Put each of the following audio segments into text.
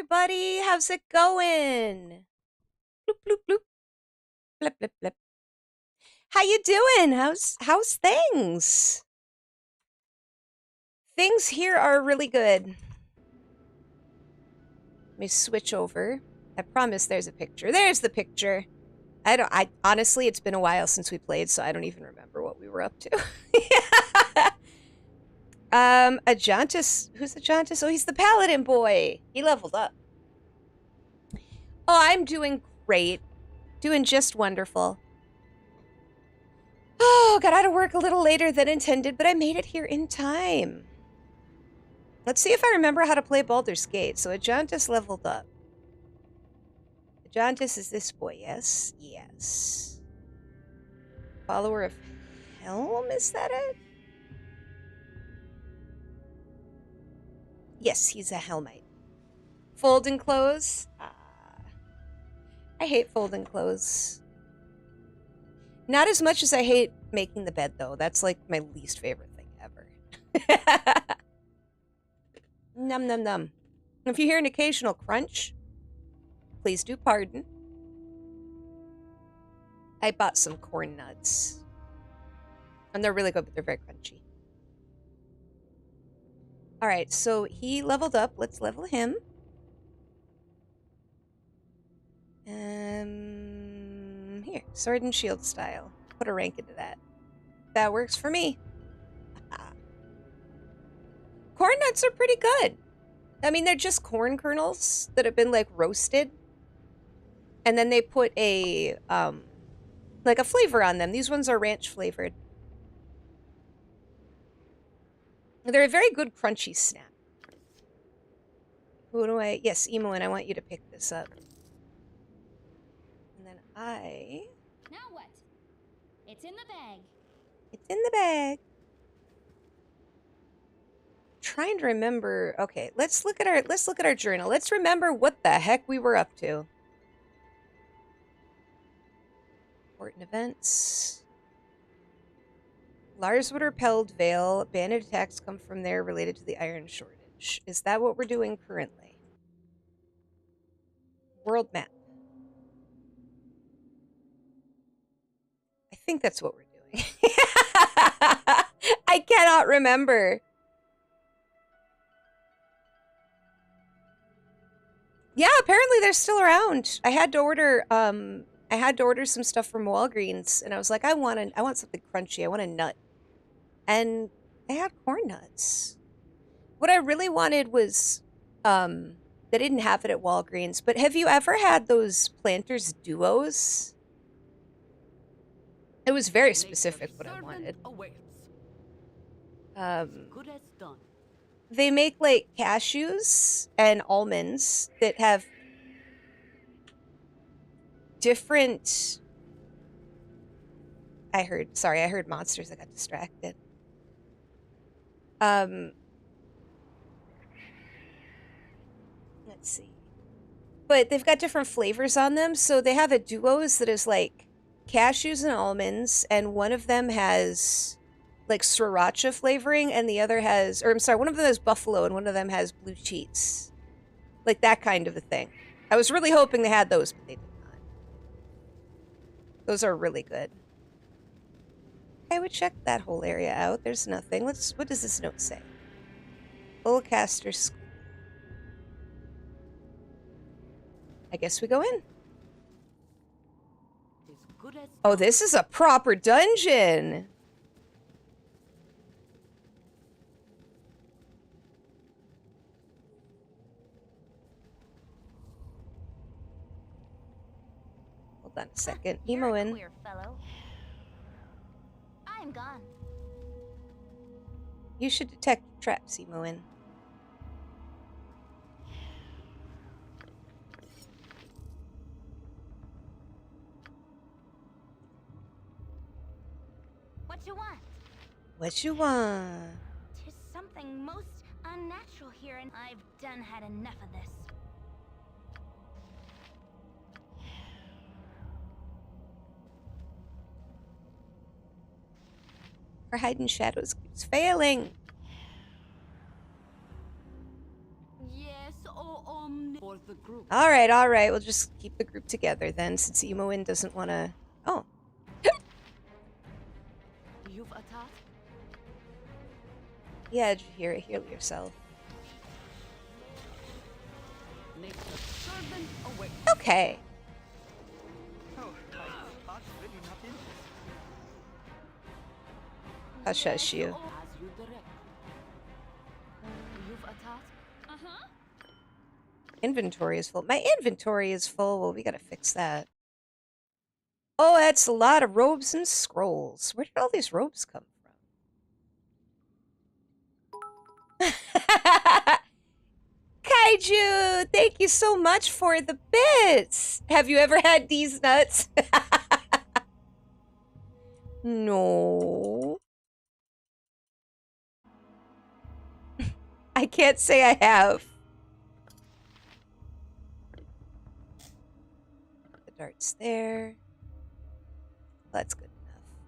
everybody. How's it going? Bloop, bloop, bloop. Blip, blip, blip. How you doing? How's things? Things here are really good. Let me switch over. I promise there's a picture. There's the picture. I honestly, it's been a while since we played, so I don't even remember what we were up to. Ajantis. Who's Ajantis? Oh, he's the paladin boy. He leveled up. Oh, I'm doing great. Doing just wonderful. Oh, got out of work a little later than intended, but I made it here in time. Let's see if I remember how to play Baldur's Gate. So Ajantis leveled up. Ajantis is this boy, yes? Yes. Follower of Helm, is that it? Yes, he's a Helmite. Folding clothes? I hate folding clothes. Not as much as I hate making the bed, though. That's like my least favorite thing ever. Num num num. If you hear an occasional crunch, please do pardon. I bought some corn nuts. And they're really good, but they're very crunchy. Alright, so he leveled up. Let's level him. Here, sword and shield style. Put a rank into that. That works for me. Corn nuts are pretty good. I mean, they're just corn kernels that have been like roasted. And then they put a like a flavor on them. These ones are ranch flavored. They're a very good crunchy snack. Who do I... Yes, Emoin, I want you to pick this up. And then I... Now what? It's in the bag. It's in the bag. Trying to remember... Okay, let's look at our journal. Let's remember what the heck we were up to. Important events. Lars would repelled Vale. Bandit attacks come from there related to the iron shortage. Is that what we're doing currently? World map. I think that's what we're doing. I cannot remember. Yeah, apparently they're still around. I had to order some stuff from Walgreens, and I was like, I want something crunchy. I want a nut. And they had corn nuts. What I really wanted was, they didn't have it at Walgreens, but have you ever had those Planters Duos? It was very specific what I wanted. They make like cashews and almonds that have different... I heard monsters. I got distracted. Let's see. But they've got different flavors on them. So they have a duos that is like cashews and almonds, and one of them has like sriracha flavoring, and the other has, or I'm sorry, one of them has buffalo, and one of them has blue cheese. Like that kind of a thing. I was really hoping they had those, but they did not. Those are really good. I would check that whole area out. There's nothing. What does this note say? Bullcaster School. I guess we go in. Oh, this is a proper dungeon. Hold on a second. Emoin. I'm gone. You should detect traps, Emoin. What you want? What you want? Tis something most unnatural here, and I've done had enough of this. Our hiding shadows keeps failing. Yes, oh All right. We'll just keep the group together then, since Emo-in doesn't want to... Oh. Yeah, did you heal yourself? Okay. I'll shush you. Inventory is full. My inventory is full. Well, we gotta fix that. Oh, that's a lot of robes and scrolls. Where did all these robes come from? Kaiju, thank you so much for the bits. Have you ever had these nuts? No. I can't say I have. The dart's there. That's good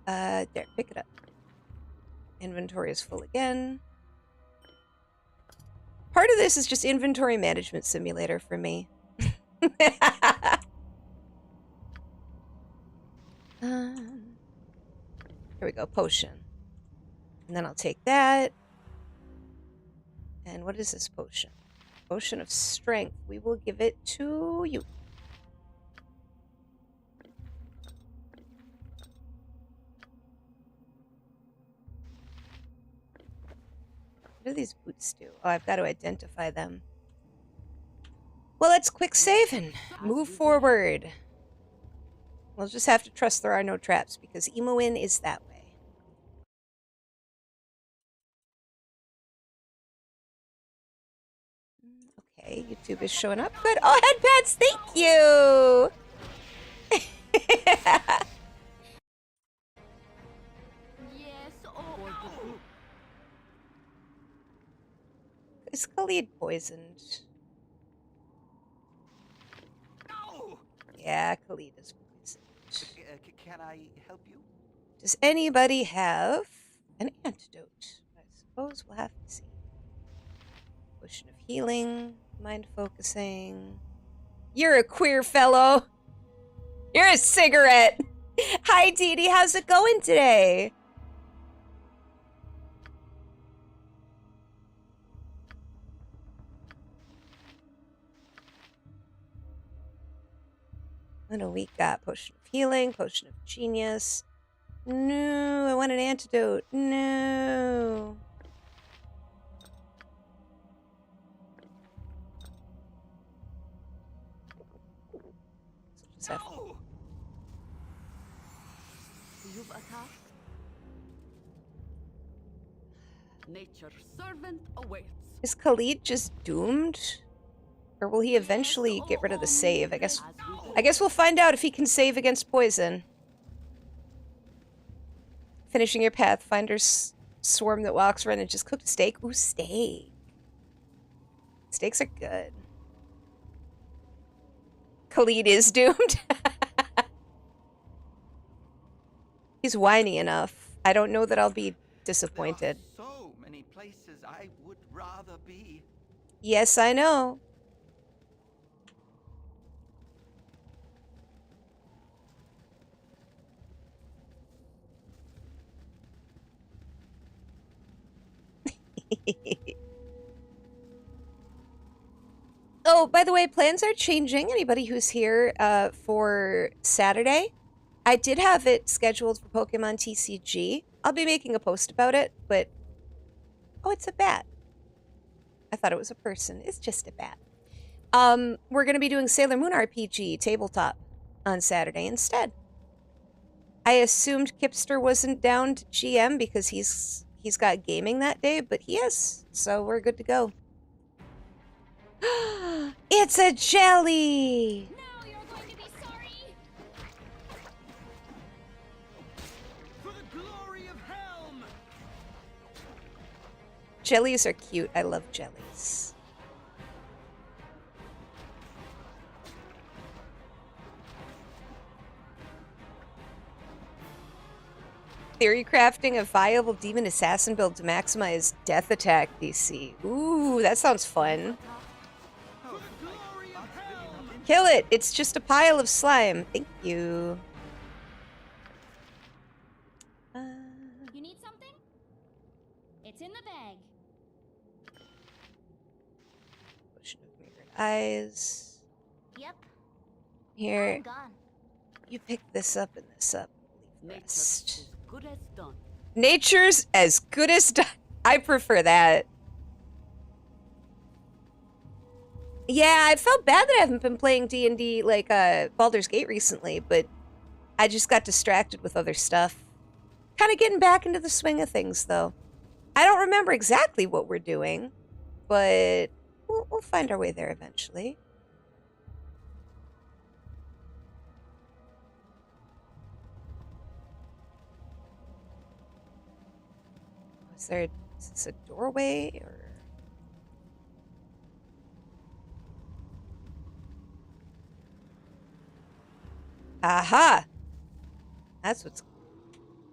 enough. There, pick it up. Inventory is full again. Part of this is just inventory management simulator for me. Here we go, potion. And then I'll take that. And what is this potion? Potion of strength. We will give it to you. What do these boots do? Oh, I've got to identify them. Well, let's quick save and move forward. We'll just have to trust there are no traps because Emo-in is that way. Okay, YouTube is showing up. Good. Oh, headpads, thank you! Is Khalid poisoned? No! Yeah, Khalid is poisoned. Can I help you? Does anybody have an antidote? I suppose we'll have to see. Potion of healing, mind focusing. You're a queer fellow. You're a cigarette. Hi, Dee Dee. How's it going today? What do we got? Potion of healing, potion of genius. No, I want an antidote. No. So No! You've attacked. Nature's servant awaits. is Khalid just doomed? Or will he eventually get rid of the save? I guess we'll find out if he can save against poison. Finishing your Pathfinder's swarm that walks around and just cooked a steak. Ooh, steak. Steaks are good. Khalid is doomed. He's whiny enough. I don't know that I'll be disappointed. There are so many places I would rather be. Yes, I know. Oh, by the way, plans are changing. Anybody who's here for Saturday, I did have it scheduled for Pokemon TCG. I'll be making a post about it, but... Oh, it's a bat. I thought it was a person. It's just a bat. We're going to be doing Sailor Moon RPG tabletop on Saturday instead. I assumed Kipster wasn't down to GM because he's got gaming that day, but he is, so we're good to go. It's a jelly! Now you're going to be sorry. For the glory of Helm! Jellies are cute. I love jellies. Theory crafting a viable demon assassin build to maximize death attack DC. Ooh, that sounds fun. Kill it! It's just a pile of slime. Thank you. You need something? It's in the bag. Potion of mirrored eyes. Yep. Here, I'm gone. you pick this up and this up. Leave the Nature rest. is good as done. Nature's as good as done. I prefer that. Yeah, I felt bad that I haven't been playing D&D like Baldur's Gate recently, but I just got distracted with other stuff. Kind of getting back into the swing of things, though. I don't remember exactly what we're doing, but we'll find our way there eventually. Is this a doorway or? Aha! That's what's.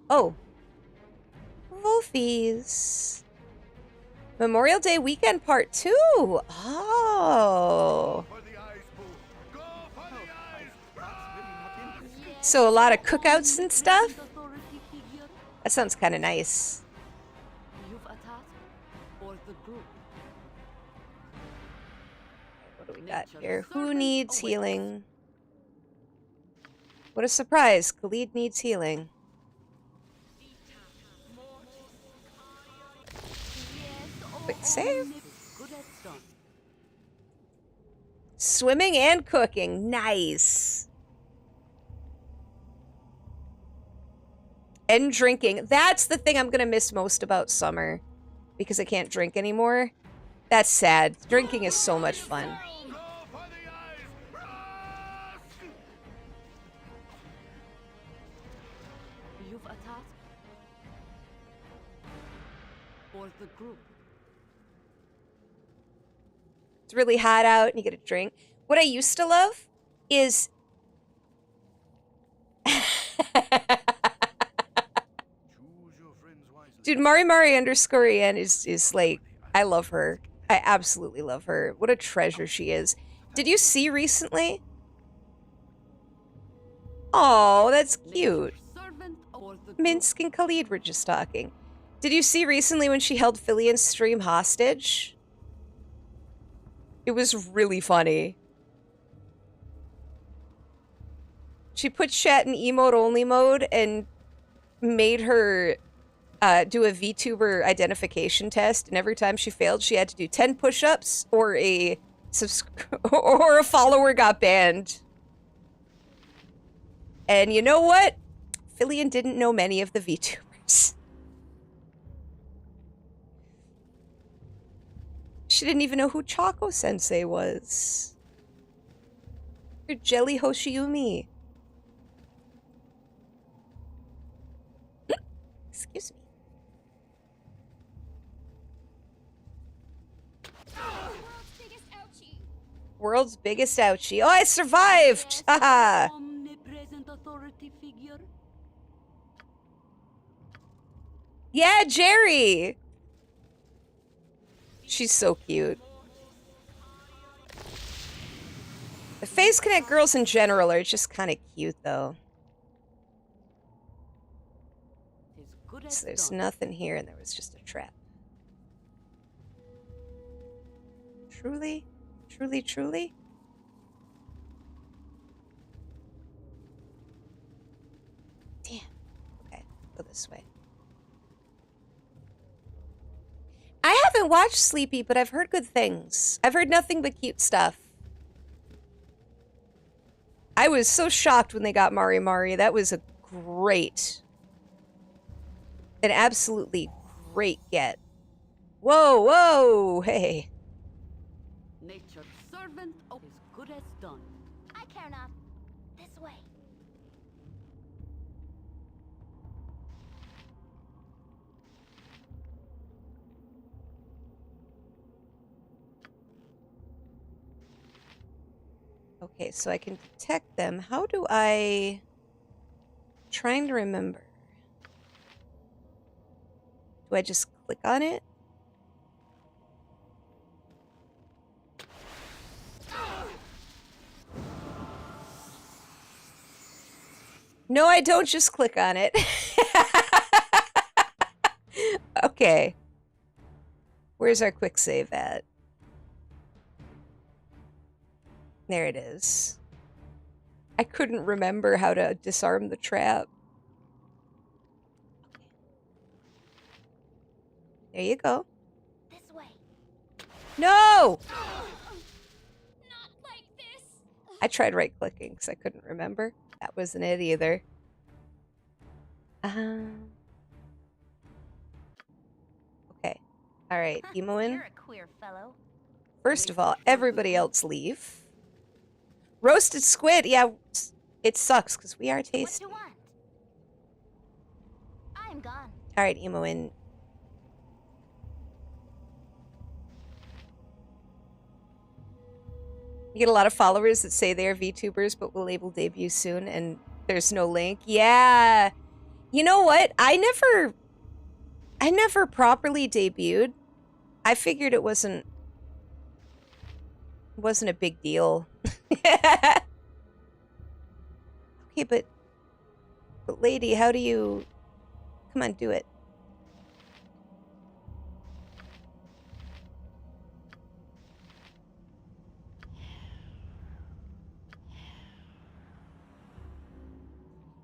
Oh. Wolfies. Memorial Day weekend part 2. Oh. So a lot of cookouts and stuff? That sounds kind of nice. You've a task for the group. What do we got here? Who needs healing? What a surprise. Khalid needs healing. Quick save. Good as done. Swimming and cooking. Nice. And drinking. That's the thing I'm going to miss most about summer. Because I can't drink anymore. That's sad. Drinking is so much fun. You've a task for the group. It's really hot out and you get a drink. What I used to love is... Dude, Mari _en is like... I love her. I absolutely love her. What a treasure she is. Did you see recently? Oh, that's cute. Minsk and Khalid were just talking. Did you see recently when she held Filian's stream hostage? It was really funny. She put chat in emote-only mode and made her do a VTuber identification test, and every time she failed, she had to do 10 push-ups or a follower got banned. And you know what? Filian didn't know many of the VTubers. She didn't even know who Choco Sensei was. Or Jelly Hoshiumi. Excuse me. World's biggest ouchie. Oh, I survived! Haha! Omnipresent authority figure. Yeah, Jerry! She's so cute. The Face Connect girls in general are just kind of cute, though. So there's nothing here, and there was just a trap. Truly? Truly, truly? Damn. Okay, go this way. I haven't watched Sleepy, but I've heard good things. I've heard nothing but cute stuff. I was so shocked when they got Mari. That was a great... An absolutely great get. Whoa, whoa, hey. Nature's servant is good as done. I care not. This way. Okay, so I can detect them. How do I... Trying to remember. Do I just click on it? No, I don't just click on it. Okay. Where's our quick save at? There it is. I couldn't remember how to disarm the trap. There you go. This way. No! Not like this. I tried right-clicking because I couldn't remember. That wasn't it either. Okay. Alright, Emoin. You're a queer fellow. First of all, everybody else leave. Roasted squid! Yeah, it sucks because we are What tasty. you want? I'm gone. Alright, Emoin. You get a lot of followers that say they are VTubers but will label debut soon and there's no link. Yeah. You know what? I never properly debuted. I figured it wasn't a big deal. Okay, but lady, how do you... Come on, do it.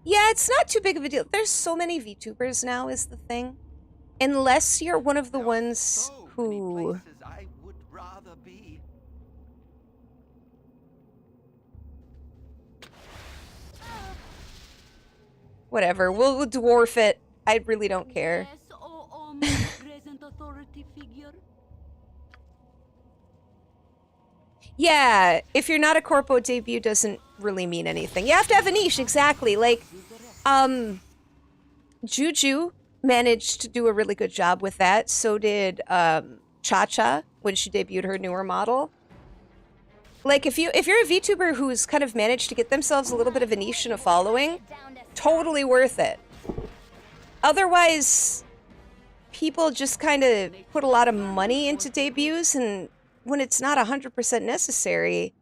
Yeah, it's not too big of a deal. There's so many VTubers now is the thing. Unless you're one of the ones who... I would rather be. Whatever, we'll dwarf it. I really don't care. Yes, oh, present authority figure. Yeah, if you're not a corpo, debut doesn't really mean anything. You have to have a niche, exactly. Like, Juju managed to do a really good job with that. So did Cha-Cha when she debuted her newer model. Like, if you're a VTuber who's kind of managed to get themselves a little bit of a niche and a following, totally worth it. Otherwise, people just kind of put a lot of money into debuts, and when it's not 100% necessary,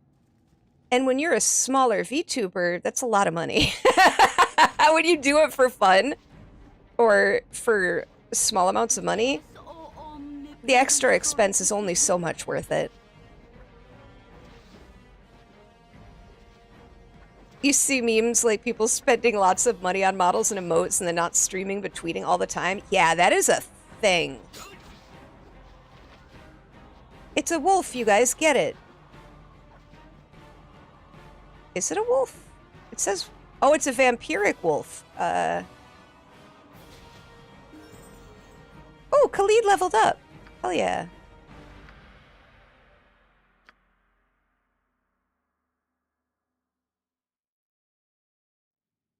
and when you're a smaller VTuber, that's a lot of money. When you do it for fun, or for small amounts of money, the extra expense is only so much worth it. You see memes like people spending lots of money on models and emotes and then not streaming but tweeting all the time. Yeah, that is a thing. It's a wolf, you guys get it. Is it a wolf? It says... Oh, it's a vampiric wolf. Oh, Khalid leveled up. Hell yeah.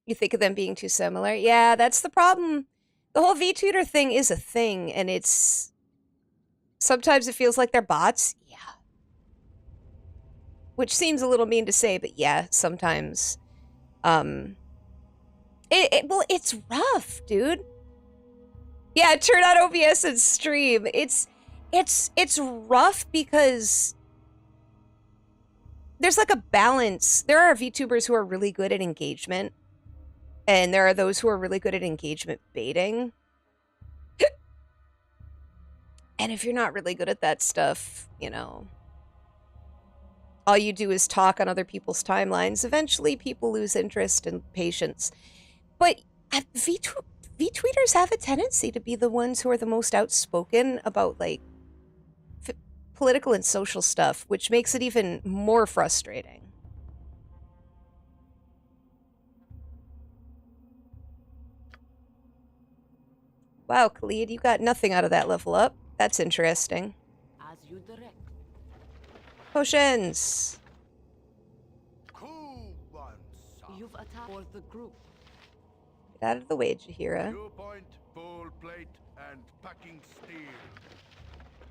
You think of them being too similar? Yeah, that's the problem. The whole VTuber thing is a thing, and it's... Sometimes it feels like they're bots. Yeah. Which seems a little mean to say, but yeah, sometimes. Well, it's rough, dude. Yeah, turn on OBS and stream. It's rough because there's like a balance. There are VTubers who are really good at engagement, and there are those who are really good at engagement baiting. And if you're not really good at that stuff, you know, all you do is talk on other people's timelines. Eventually, people lose interest and patience. But VTweeters have a tendency to be the ones who are the most outspoken about, like, political and social stuff, which makes it even more frustrating. Wow, Khalid, you got nothing out of that level up. That's interesting. As you direct. Potions! Cool one, son. You've attacked for the group. Get out of the way, Jahira. Viewpoint, full plate, and packing steel.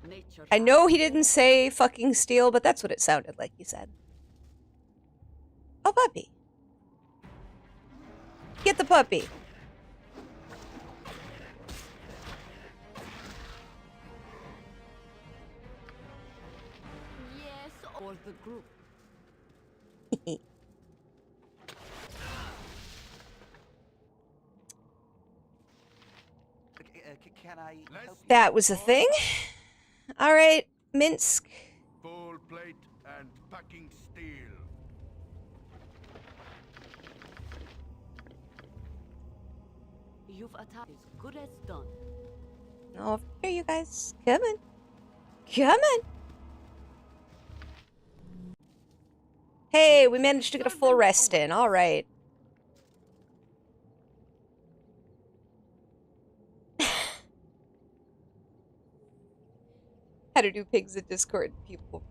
Nature. I know he didn't say fucking steal, but that's what it sounded like he said. Oh, puppy. Get the puppy. Yes, for the group. Can I help you? That was a thing. All right, Minsk. Full plate and packing steel. You've attacked as good as done. Over here, you guys. Come on. Come on. Hey, we managed to get a full rest in. All right. How to do pigs at Discord. People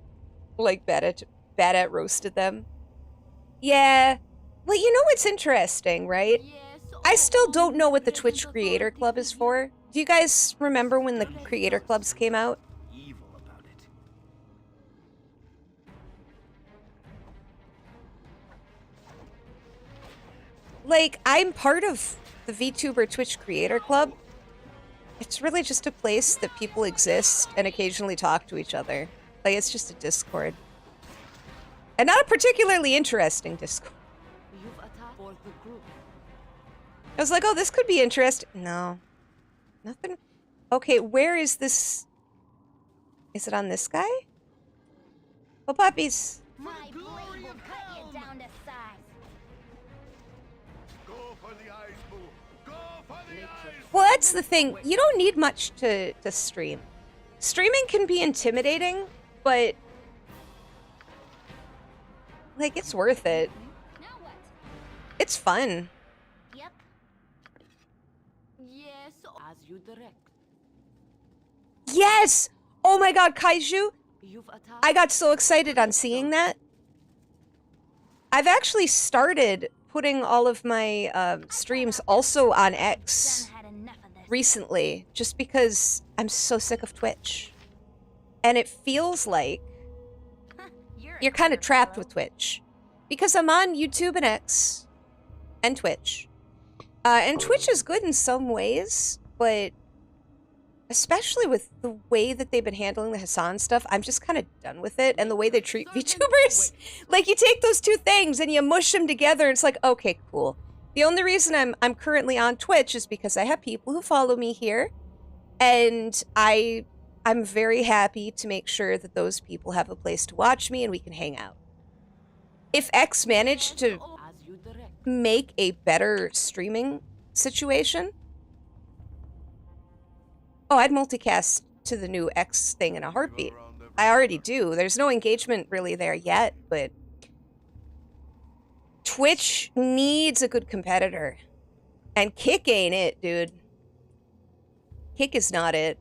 like bad at roasted them. Yeah. Well, you know what's interesting, right? I still don't know what the Twitch Creator Club is for. Do you guys remember when the Creator Clubs came out? Evil about it. Like, I'm part of the VTuber Twitch Creator Club. It's really just a place that people exist and occasionally talk to each other. Like, it's just a Discord. And not a particularly interesting Discord. You've attacked for the group. I was like, oh, this could be interesting. No. Nothing. Okay, where is this? Is it on this guy? Oh, puppies. My blade will cut you down to size. Go for the eyes, boo. Go for the eyes. Well, that's the thing. You don't need much to stream. Streaming can be intimidating, but like, it's worth it. Now what? It's fun. Yep. Yes, as you direct. Yes! Oh my god, Kaiju! You've attacked. I got so excited on seeing that. I've actually started putting all of my streams also on X Done had enough of this. recently, just because I'm so sick of Twitch. And it feels like you're kind of trapped with Twitch. Because I'm on YouTube and X and Twitch. And Twitch is good in some ways, but especially with the way that they've been handling the Hassan stuff, I'm just kind of done with it. And the way they treat VTubers. Like, you take those two things and you mush them together, and it's like, okay, cool. The only reason I'm currently on Twitch is because I have people who follow me here. And I'm very happy to make sure that those people have a place to watch me and we can hang out. If X managed to As you direct. make a better streaming situation, oh, I'd multicast to the new X thing in a heartbeat. I already do. There's no engagement really there yet, but Twitch needs a good competitor. And Kick ain't it, dude. Kick is not it.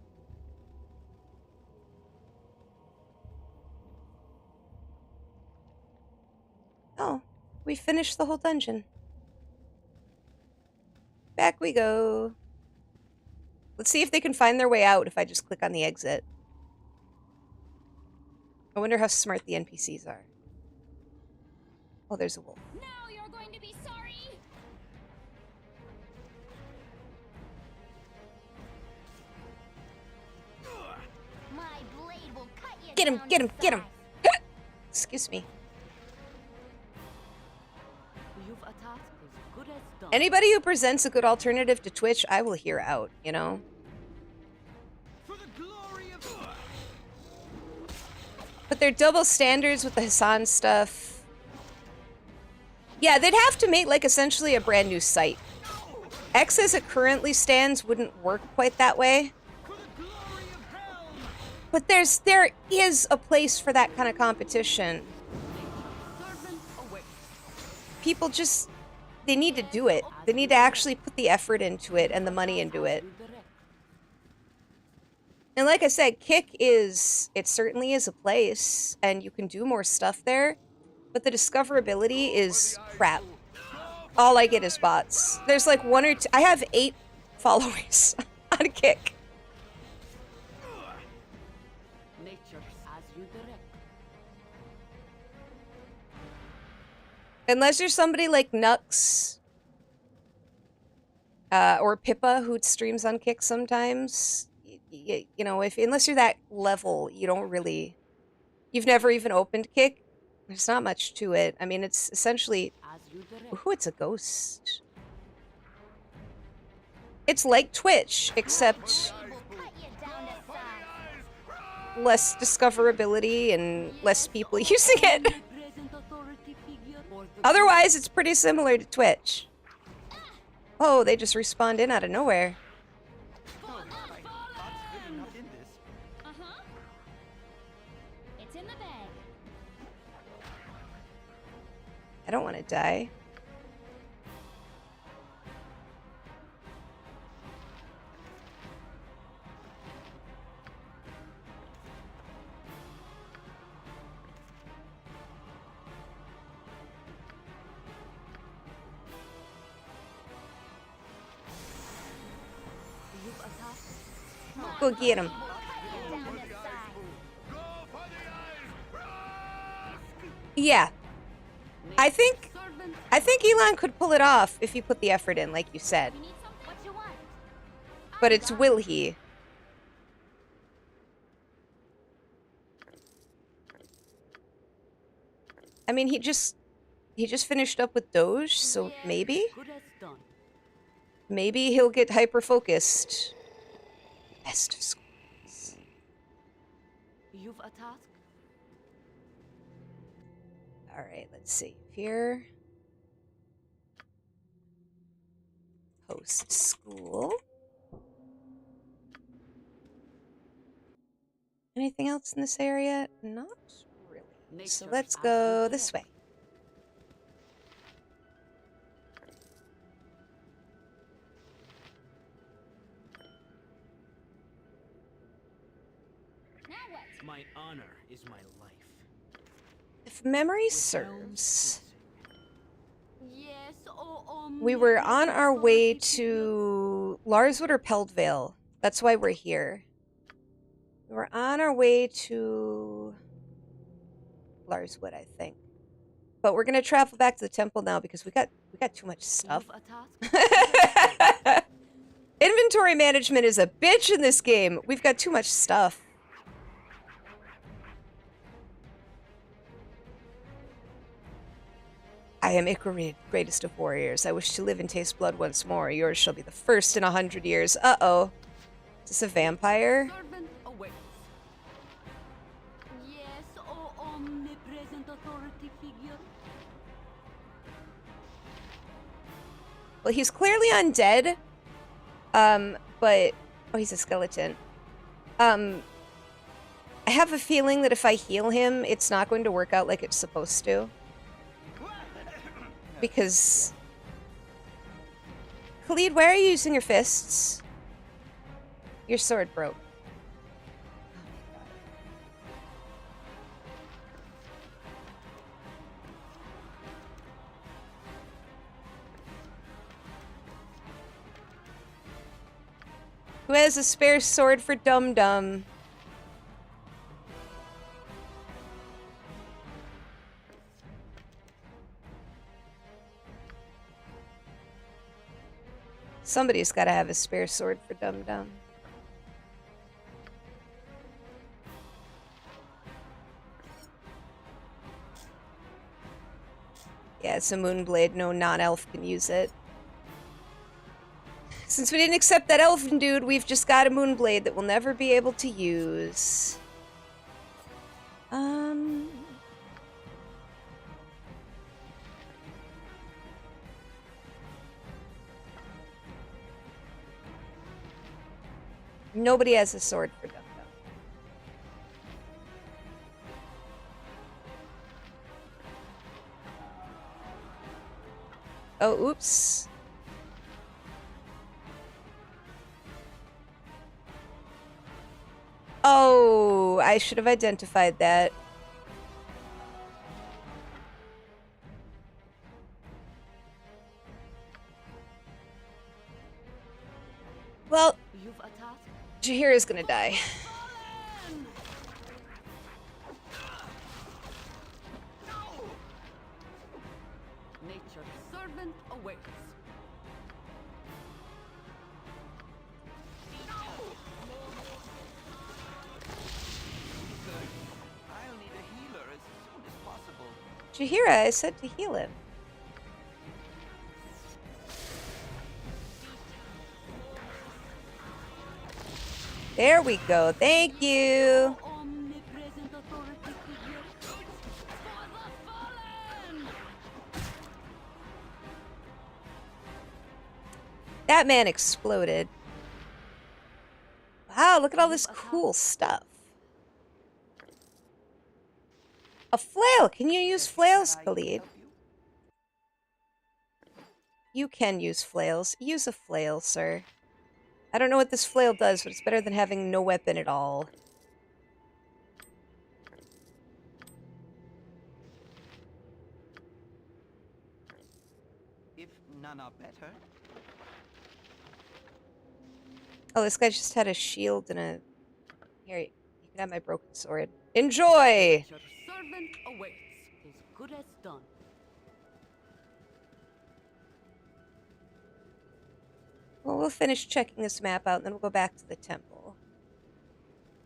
Oh, we finished the whole dungeon. Back we go. Let's see if they can find their way out if I just click on the exit. I wonder how smart the NPCs are. Oh, there's a wolf. Now you're going to be sorry. My blade will cut you Get him, down get to him, get him! size. Excuse me. You've attacked as good as done. Anybody who presents a good alternative to Twitch, I will hear out, you know? For the glory of But they're double standards with the Hassan stuff. Yeah, they'd have to make, like, essentially a brand new site. X as it currently stands wouldn't work quite that way. for the glory of hell. But there is a place for that kind of competition. Servant away. People just, they need to do it. They need to actually put the effort into it and the money into it. You direct. And like I said, Kick is, it certainly is a place, and you can do more stuff there, but the discoverability is crap. All I get is bots. There's like one or two, I have 8 followers on Kick. Nature as you direct. Unless you're somebody like Nux, or Pippa, who streams on Kick sometimes, you know, unless you're that level, you don't really, you've never even opened Kick, there's not much to it. I mean, it's essentially, As you direct. ooh, it's a ghost. It's like Twitch, except Cut you down to size. less discoverability and less people using it. Present authority figure for the Otherwise, it's pretty similar to Twitch. Oh, they just respawned in out of nowhere. Uh-huh. It's in the bag. I don't want to die. you've attacked. Go get him. Cut you down to size. Yeah, I think Servant Elon could pull it off if he put the effort in, like you said. You need something? What you want? But it's will he? I mean, he just finished up with Doge, so maybe good as done. he'll get hyper focused. Best of schools. You've attacked. All right, let's see here. Host school. Anything else in this area? Not really. So Nature let's has go good this way. Now what? My honor is my life. If memory serves, Yes, we were on our way to Larswood or Peldvale. That's why we're here. We were on our way to Larswood, I think. But we're gonna travel back to the temple now because we got too much stuff. You've attacked. Inventory management is a bitch in this game. We've got too much stuff. I am Icarid, greatest of warriors. I wish to live and taste blood once more. Yours shall be the first in 100 years. Uh-oh. Is this a vampire? Servant awaits. Yes, O omnipresent authority figure. Well, he's clearly undead. But... Oh, he's a skeleton. I have a feeling that if I heal him, it's not going to work out like it's supposed to. Because... Khalid, why are you using your fists? Your sword broke. Who has a spare sword for Dum Dum? Somebody's got to have a spare sword for Dum Dum. Yeah, it's a Moonblade. No non-elf can use it. Since we didn't accept that elfin dude, we've just got a Moonblade that we'll never be able to use. Nobody has a sword for Dum Dum. Oh, oops. Oh, I should have identified that. Well, You've attacked. Jahira's gonna die. Nature's servant awaits. I'll need a healer as soon as possible. Jahira, I said to heal him. There we go. Thank you. Omnipresent authority figure. For the fallen! That man exploded. Wow, look at all this cool stuff. A flail! Can you use flails, Khalid? You can use flails. Use a flail, sir. I don't know what this flail does, but it's better than having no weapon at all. If none are better. Oh, this guy just had a shield and a... Here, you can have my broken sword. Enjoy! Your servant awaits. As good as done. Well, we'll finish checking this map out, and then we'll go back to the temple.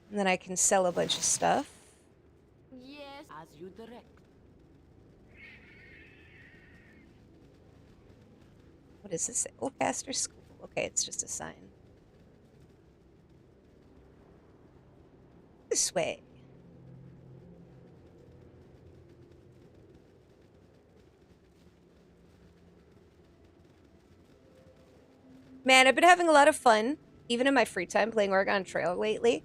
And then I can sell a bunch of stuff. Yes, as you direct. What is this? Oldcaster School. Okay, it's just a sign. This way. Man, I've been having a lot of fun, even in my free time, playing Oregon Trail lately.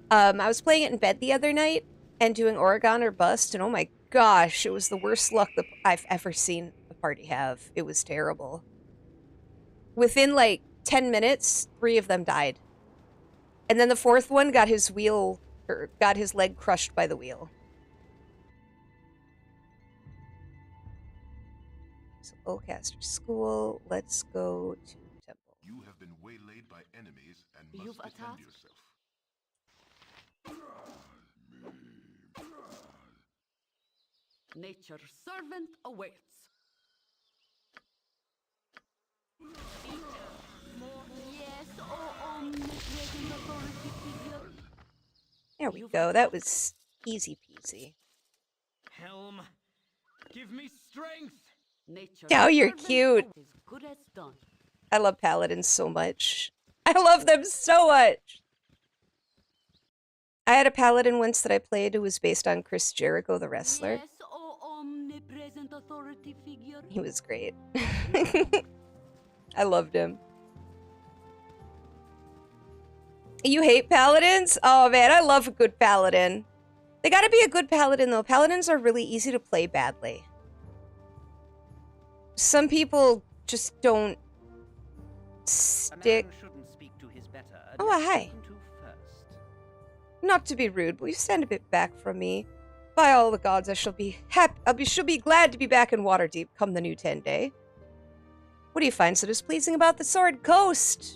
I was playing it in bed the other night and doing Oregon or Bust, and oh my gosh, it was the worst luck that I've ever seen a party have. It was terrible. Within like 10 minutes, 3 of them died. And then the 4th one got his wheel, or got his leg crushed by the wheel. So, Oldcaster School, let's go to Temple. You have been waylaid by enemies and You've must a defend task? yourself. Nature's servant awaits. Yes, oh omnipresent authority figure. There we go. That was easy peasy. Helm, give me strength. Nature's Oh, you're servant cute. As good as done. I love paladins so much. I love them so much. I had a paladin once that I played who was based on Chris Jericho, the wrestler. Yes, oh omnipresent authority figure. He was great. I loved him. You hate paladins? Oh man, I love a good paladin. They gotta be a good paladin though. Paladins are really easy to play badly. Some people just don't stick. A man shouldn't speak to his better. Oh, just hi. spoken to first. Not to be rude, but will you stand a bit back from me? By all the gods, I shall be happy. Shall be glad to be back in Waterdeep come the new 10 day. What do you find so displeasing about the Sword Coast?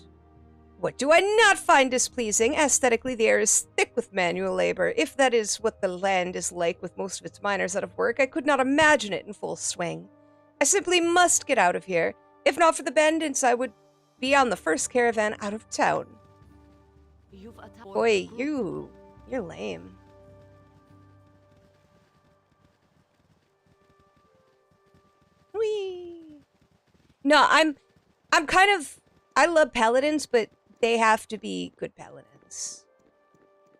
What do I not find displeasing? Aesthetically, the air is thick with manual labor. If that is what the land is like with most of its miners out of work, I could not imagine it in full swing. I simply must get out of here. If not for the bandits, I would be on the first caravan out of town. You've attacked. Boy, you're lame. Whee! No, I'm kind of, I love paladins, but they have to be good paladins.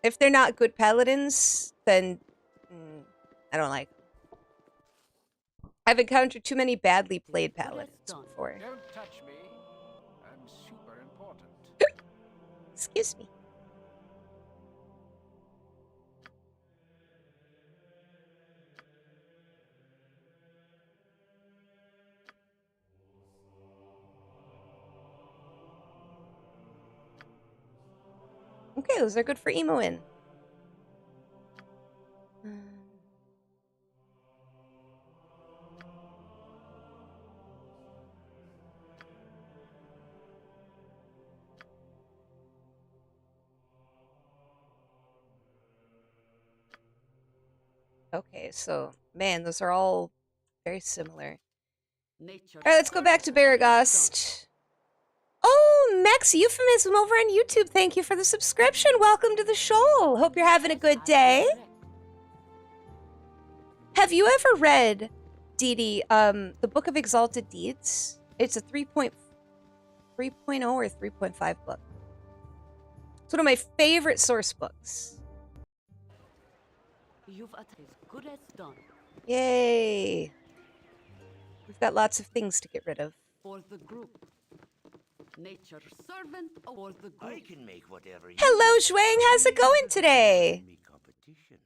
If they're not good paladins, then I don't like them. I've encountered too many badly played paladins before. Don't touch me. I'm super important. Excuse me. Okay, those are good for emoing. Okay, so, man, those are all very similar. Nature. Alright, let's go back to Baragast. Oh, Max Euphemism over on YouTube. Thank you for the subscription. Welcome to the show. Hope you're having a good day. Have you ever read, Dee Dee, the Book of Exalted Deeds? It's a 3.0 or 3.5 book. It's one of my favorite source books. You've attacked as good as done. Yay! We've got lots of things to get rid of. For the group. Nature's servant or the group. I can make whatever you Hello, Zhuang. How's it going today? me competition.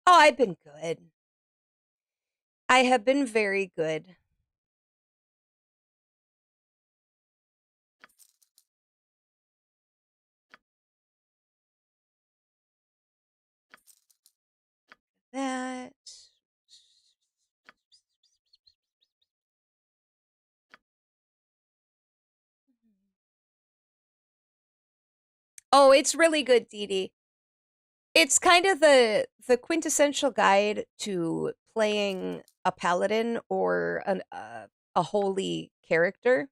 Oh, I've been good. I have been very good. That. Oh, it's really good, Dee Dee. It's kind of the quintessential guide to playing a paladin or a holy character.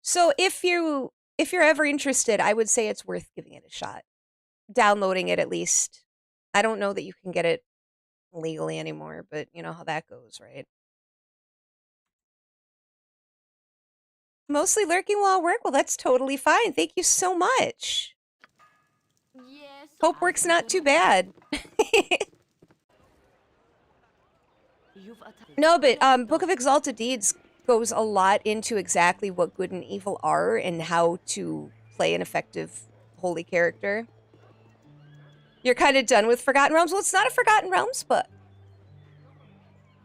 So if you're ever interested, I would say it's worth giving it a shot. Downloading it at least. I don't know that you can get it legally anymore, but you know how that goes, right? Mostly lurking while at work? Well, that's totally fine. Thank you so much. Yes. Hope work's not too bad. You've attacked. No, but Book of Exalted Deeds goes a lot into exactly what good and evil are and how to play an effective holy character. You're kind of done with Forgotten Realms? Well, it's not a Forgotten Realms book.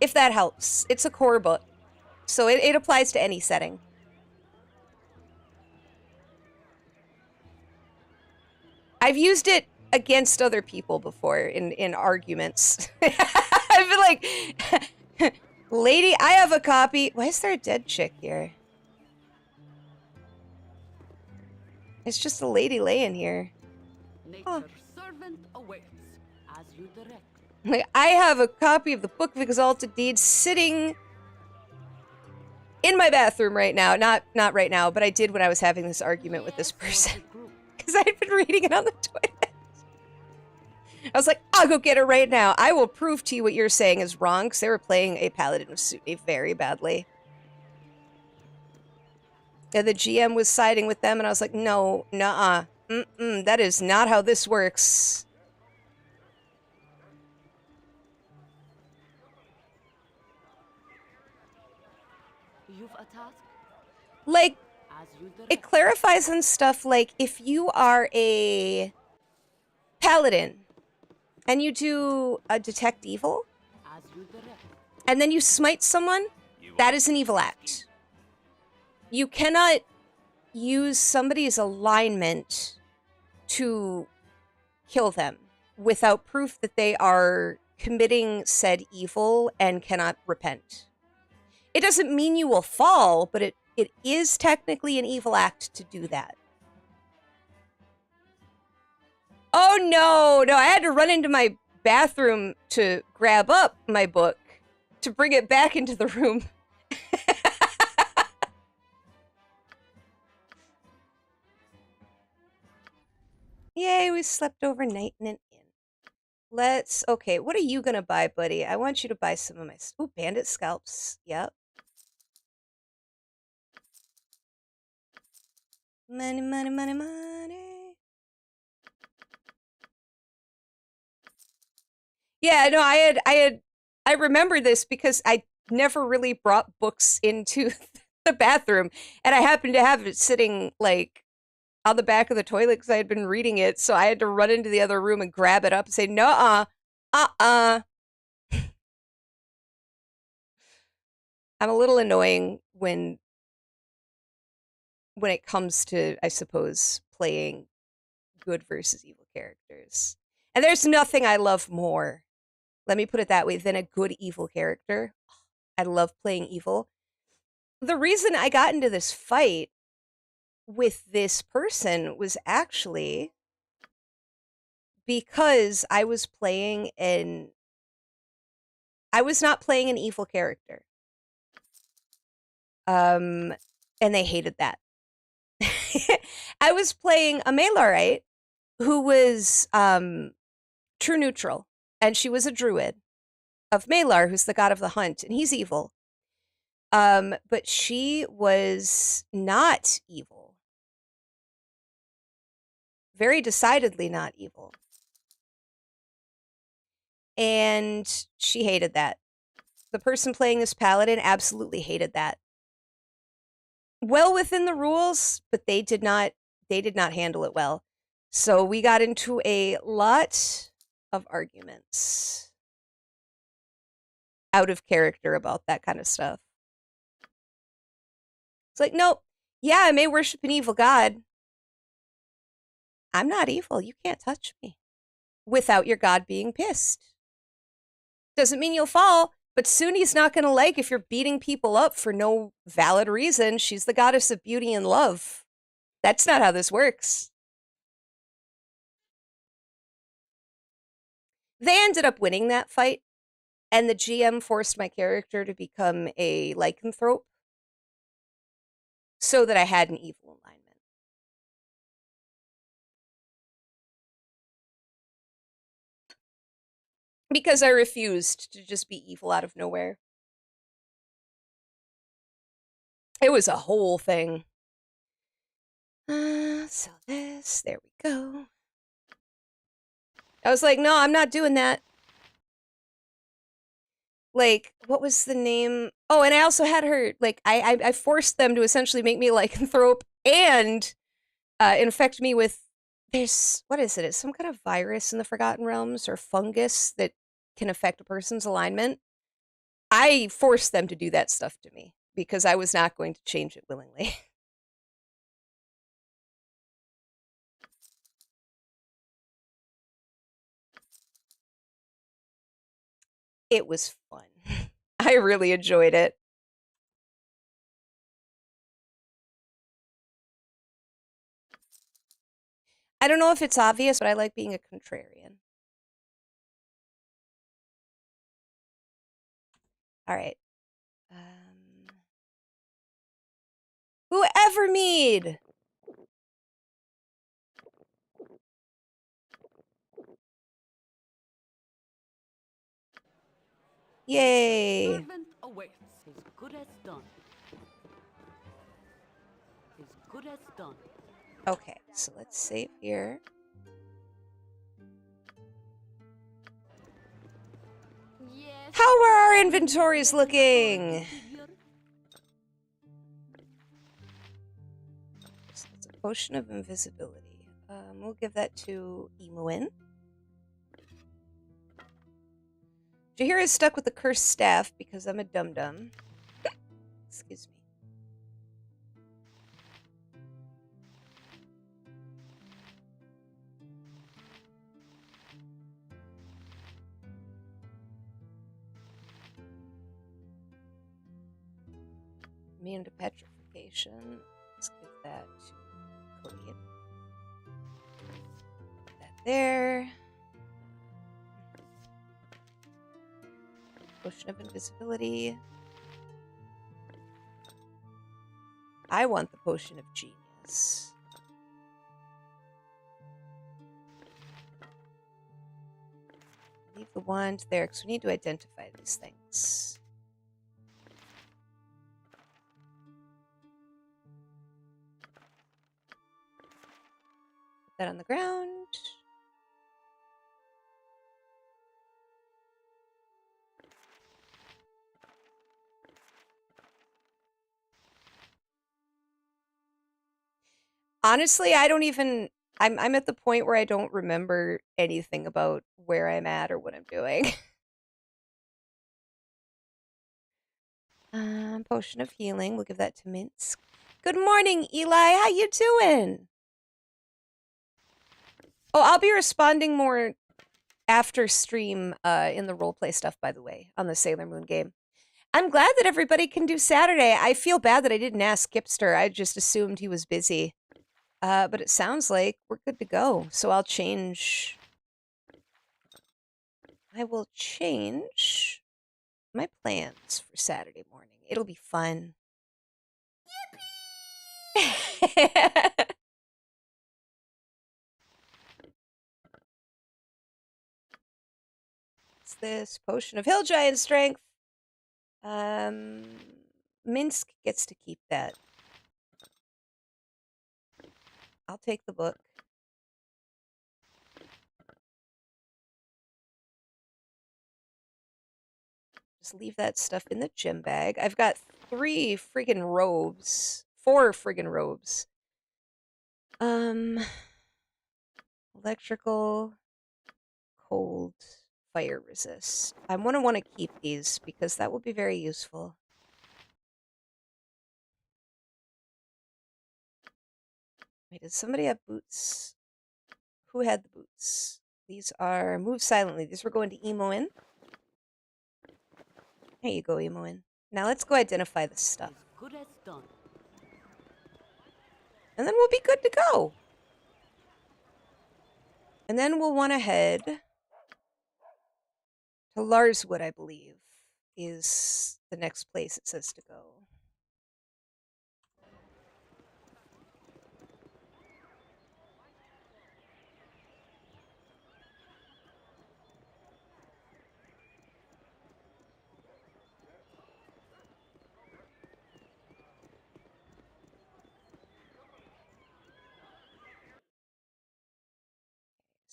If that helps. It's a core book. So it applies to any setting. I've used it against other people before in arguments. I've been like, lady, I have a copy. Why is there a dead chick here? It's just a lady laying here. Nature's servant awaits as you direct. Like, I have a copy of the Book of Exalted Deeds sitting in my bathroom right now. Not right now, but I did when I was having this argument with this person. Because I had been reading it on the toilet. I was like, I'll go get her right now. I will prove to you what you're saying is wrong, because they were playing a paladin of Suni very badly. And the GM was siding with them, and I was like, no, nuh-uh. That is not how this works. You've attacked Like, as you direct. it clarifies on stuff like if you are a paladin and you do a detect evil As you direct. and then you smite someone, that is an evil act. You cannot use somebody's alignment to kill them without proof that they are committing said evil and cannot repent. It doesn't mean you will fall, but it is technically an evil act to do that. Oh no, I had to run into my bathroom to grab up my book to bring it back into the room. Yay, we slept overnight in an inn. Okay, what are you gonna buy, buddy? I want you to buy some of my, ooh, bandit scalps, yep. Money, money, money, money. Yeah, no, I remember this because I never really brought books into the bathroom, and I happened to have it sitting, like, on the back of the toilet because I had been reading it, so I had to run into the other room and grab it up and say, nuh-uh, I'm a little annoying when it comes to, I suppose, playing good versus evil characters. And there's nothing I love more, let me put it that way, than a good evil character. I love playing evil. The reason I got into this fight with this person was actually because I was not playing an evil character. And they hated that. I was playing a Malarite who was true neutral, and she was a druid of Malar, who's the god of the hunt, and he's evil. But she was not evil. very decidedly not evil. And she hated that. The person playing this paladin absolutely hated that. Well within the rules, but they did not handle it well. So we got into a lot of arguments out of character about that kind of stuff. It's like, nope, yeah, I may worship an evil god. I'm not evil. You can't touch me. Without your god being pissed. Doesn't mean you'll fall, but Suni's not going to like if you're beating people up for no valid reason. She's the goddess of beauty and love. That's not how this works. They ended up winning that fight, and the GM forced my character to become a lycanthrope so that I had an evil alignment. Because I refused to just be evil out of nowhere. It was a whole thing. So this, there we go. I was like, no, I'm not doing that. Like, what was the name? Oh, and I also had her, like, I forced them to essentially make me a lycanthrope and infect me with, what is it? It's some kind of virus in the Forgotten Realms or fungus that can affect a person's alignment. I forced them to do that stuff to me because I was not going to change it willingly. It was fun. I really enjoyed it. I don't know if it's obvious, but I like being a contrarian. All right. Whoever mead. Yay. Servant awaits. As good as done. As good as done. Okay, so let's save here. Yes. How are our inventories looking? So it's a potion of invisibility. We'll give that to Emuin. Jahira is stuck with the cursed staff because I'm a dum-dum. Excuse me. Immune to petrification. Let's give that to Khalid. Put that there. Potion of invisibility. I want the potion of genius. Leave the wand there because we need to identify these things. Put that on the ground. Honestly, I don't even... I'm at the point where I don't remember anything about where I'm at or what I'm doing. Potion of healing. We'll give that to Minsk. Good morning, Eli. How you doing? Oh, I'll be responding more after stream in the roleplay stuff, by the way, on the Sailor Moon game. I'm glad that everybody can do Saturday. I feel bad that I didn't ask Skipster. I just assumed he was busy. But it sounds like we're good to go. So I'll change... I will change my plans for Saturday morning. It'll be fun. Yippee! What's this? Potion of Hill Giant Strength. Minsk gets to keep that. I'll take the book. Just leave that stuff in the gym bag. I've got 3 friggin' robes. 4 friggin' robes. Electrical, cold, fire resist. I'm gonna want to keep these because that will be very useful. Wait, did somebody have boots? Who had the boots? These are move silently. These were going to emo in. There you go, emo in. Now let's go identify this stuff. As good as done. And then we'll be good to go. And then we'll want to head to Larswood, I believe, is the next place it says to go.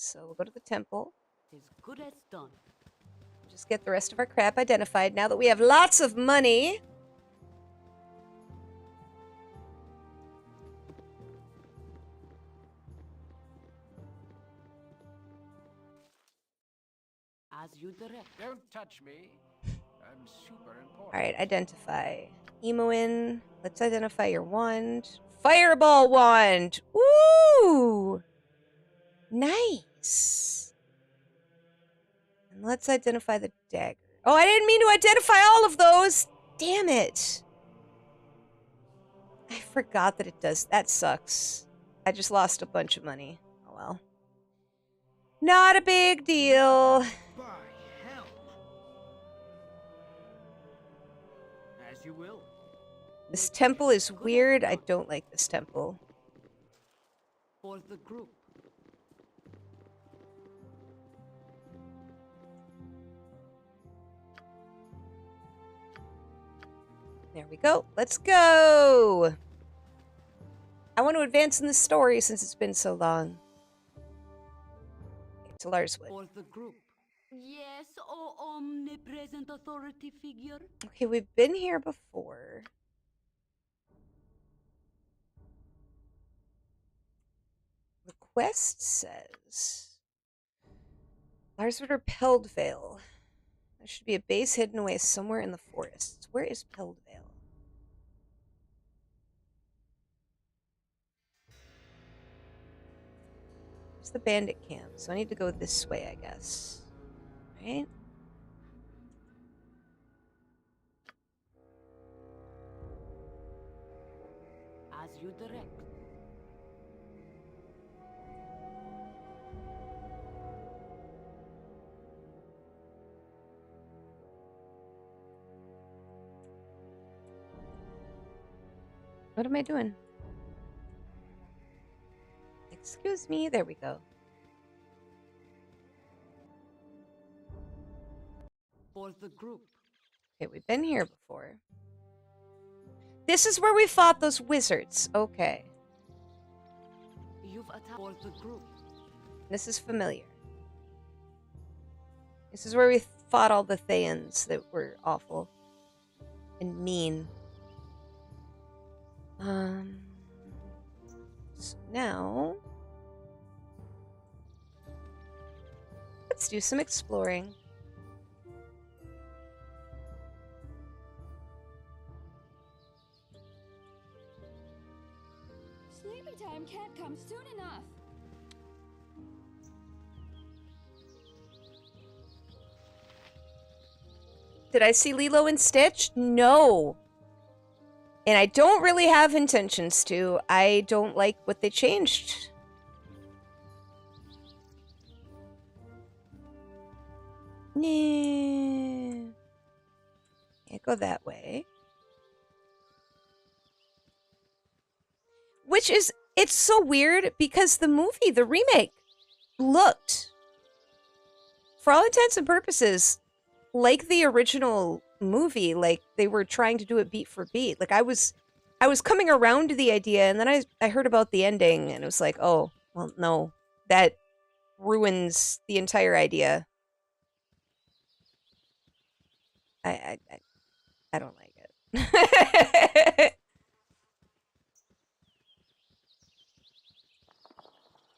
So we'll go to the temple. As good as done. Just get the rest of our crap identified now that we have lots of money. As you direct. Don't touch me. I'm super important. All right, identify. Emo in. Let's identify your wand. Fireball wand. Ooh. Nice. And let's identify the dagger. Oh, I didn't mean to identify all of those. Damn it. I forgot that it does. That sucks. I just lost a bunch of money. Oh well. Not a big deal. By hell. As you will. This temple is weird. I don't like this temple. For the group. There we go. Let's go. I want to advance in the story since it's been so long. Okay, to Larswood. For the group. Yes, oh omnipresent authority figure. Okay, we've been here before. The quest says Larswood or Peldvale. There should be a base hidden away somewhere in the forests. Where is Peldvale? It's the bandit camp, so I need to go this way, I guess. Right? As you direct. What am I doing? Excuse me. There we go. For the group. Okay, we've been here before. This is where we fought those wizards. Okay. You've attacked for the group. This is familiar. This is where we fought all the Thayans that were awful and mean. So now let's do some exploring. Sleepy time can't come soon enough. Did I see Lilo and Stitch? No. And I don't really have intentions to. I don't like what they changed. No. Can't go that way. Which is, it's so weird because the movie, the remake, looked, for all intents and purposes, like the original movie. Like they were trying to do it beat for beat. Like I was coming around to the idea, and then I heard about the ending, and it was like, oh, well, no, that ruins the entire idea. I don't like it.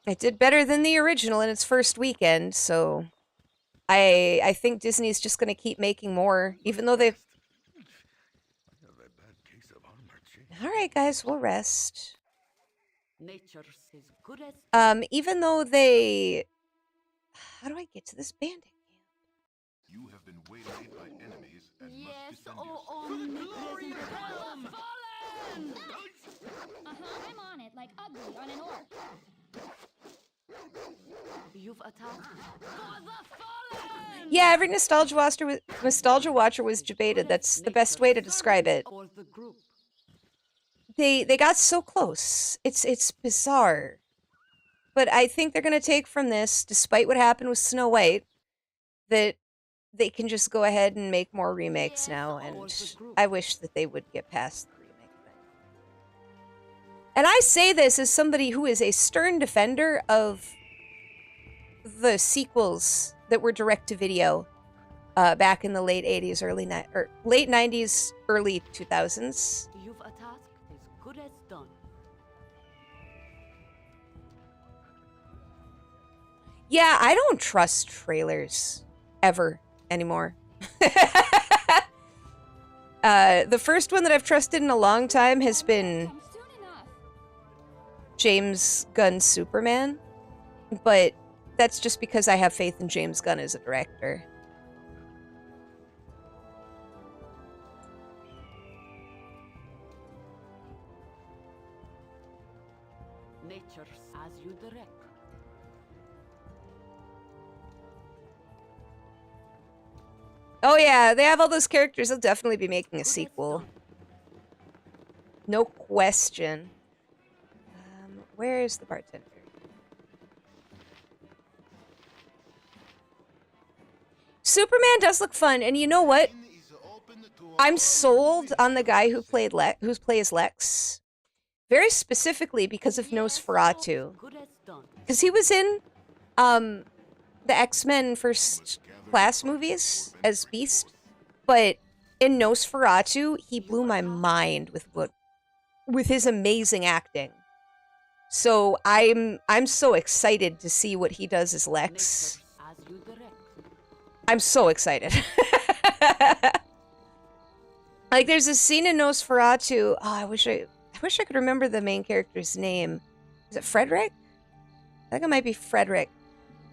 It did better than the original in its first weekend, so I think Disney's just going to keep making more, even though they've... All right, guys, we'll rest. Nature is good as Even though they... How do I get to this bandit camp? You have been waylaid by enemies and yes, must defend oh yourself. omnipresent helm! Fallen! I'm on it, like ugly on an orc. You've attacked for the fallen! Yeah, every nostalgia watcher was debated. That's the best way to describe it. Or the group. They got so close. It's bizarre. But I think they're going to take from this, despite what happened with Snow White, that they can just go ahead and make more remakes now, and I wish that they would get past the remake thing. And I say this as somebody who is a stern defender of the sequels that were direct-to-video back in the late 80s, late 90s, early 2000s. You've a task as good as done. Yeah, I don't trust trailers ever anymore. The first one that I've trusted in a long time has been Come soon enough. James Gunn's Superman, but that's just because I have faith in James Gunn as a director. Nature as you direct. Oh yeah, they have all those characters. They'll definitely be making a sequel. No question. Where is the bartender? Superman does look fun, and you know what? I'm sold on the guy who plays Lex, very specifically because of Nosferatu, Good as done. because he was in the X-Men First Class movies as Beast, but in Nosferatu he blew my mind with his amazing acting. So I'm so excited to see what he does as Lex. Nature as you direct. I'm so excited. Like, there's a scene in Nosferatu. Oh, I wish I could remember the main character's name. Is it Frederick? I think it might be Frederick.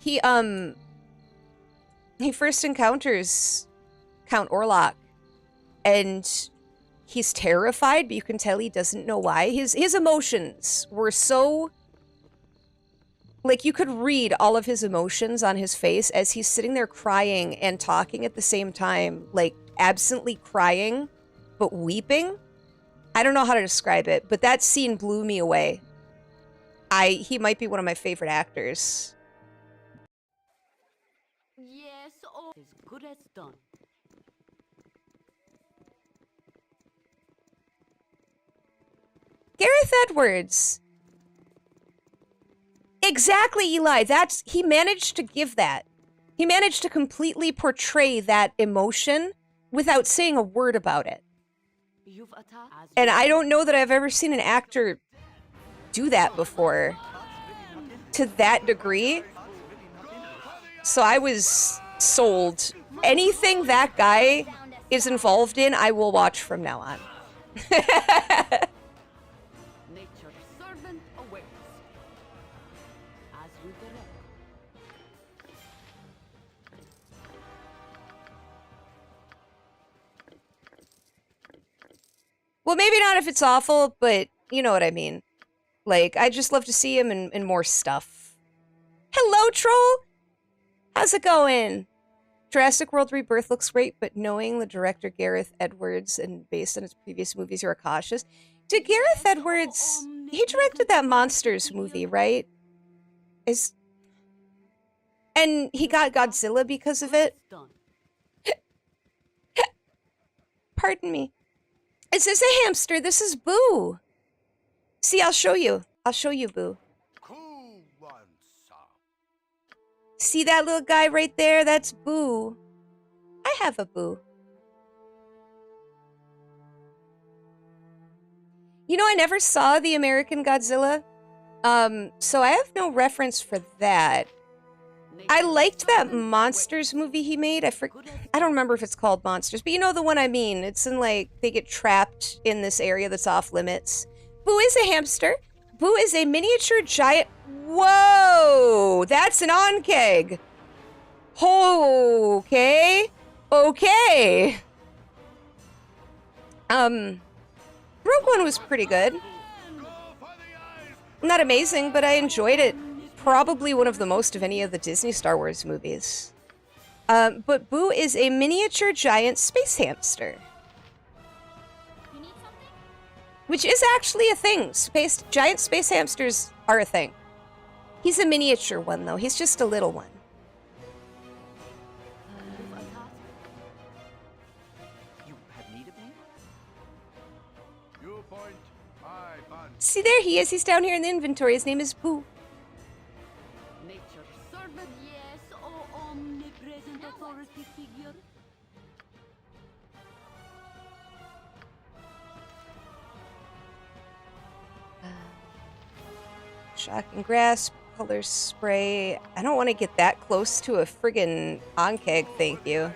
He first encounters Count Orlok, and he's terrified, but you can tell he doesn't know why. His emotions were so... Like, you could read all of his emotions on his face as he's sitting there crying and talking at the same time, like, absently crying, but weeping. I don't know how to describe it, but that scene blew me away. He might be one of my favorite actors. Yes, oh as good as done. Gareth Edwards. Exactly, Eli. He managed to give that. He managed to completely portray that emotion without saying a word about it. You've attacked as And I don't know that I've ever seen an actor do that before to that degree. So I was sold. Anything that guy is involved in, I will watch from now on. Nature's servant awaits. As you direct. Well, maybe not if it's awful, but you know what I mean. Like, I just love to see him in more stuff. Hello, Troll! How's it going? Jurassic World Rebirth looks great, but knowing the director Gareth Edwards and based on his previous movies, you are cautious. Did Gareth Edwards... He directed that Monsters movie, right? And he got Godzilla because of it? Done. Pardon me. Is this a hamster? This is Boo. See, I'll show you. I'll show you, Boo. Cool one, sir. See that little guy right there? That's Boo. I have a Boo. You know, I never saw the American Godzilla, so I have no reference for that. I liked that Monsters movie he made. I don't remember if it's called Monsters, but you know the one I mean. It's in, like, they get trapped in this area that's off limits. Boo is a hamster. Boo is a miniature giant. Whoa! That's an onkeg. Okay. Okay. Rogue One was pretty good. Not amazing, but I enjoyed it. Probably one of the most of any of the Disney Star Wars movies. But Boo is a miniature giant space hamster. You need something? Which is actually a thing. Giant space hamsters are a thing. He's a miniature one, though. He's just a little one. You have need of me? You point, I punch. See, there he is. He's down here in the inventory. His name is Boo. Nature's servant, yes, oh omnipresent authority figure. Shocking grasp, color spray. I don't want to get that close to a friggin' onkeg, thank you.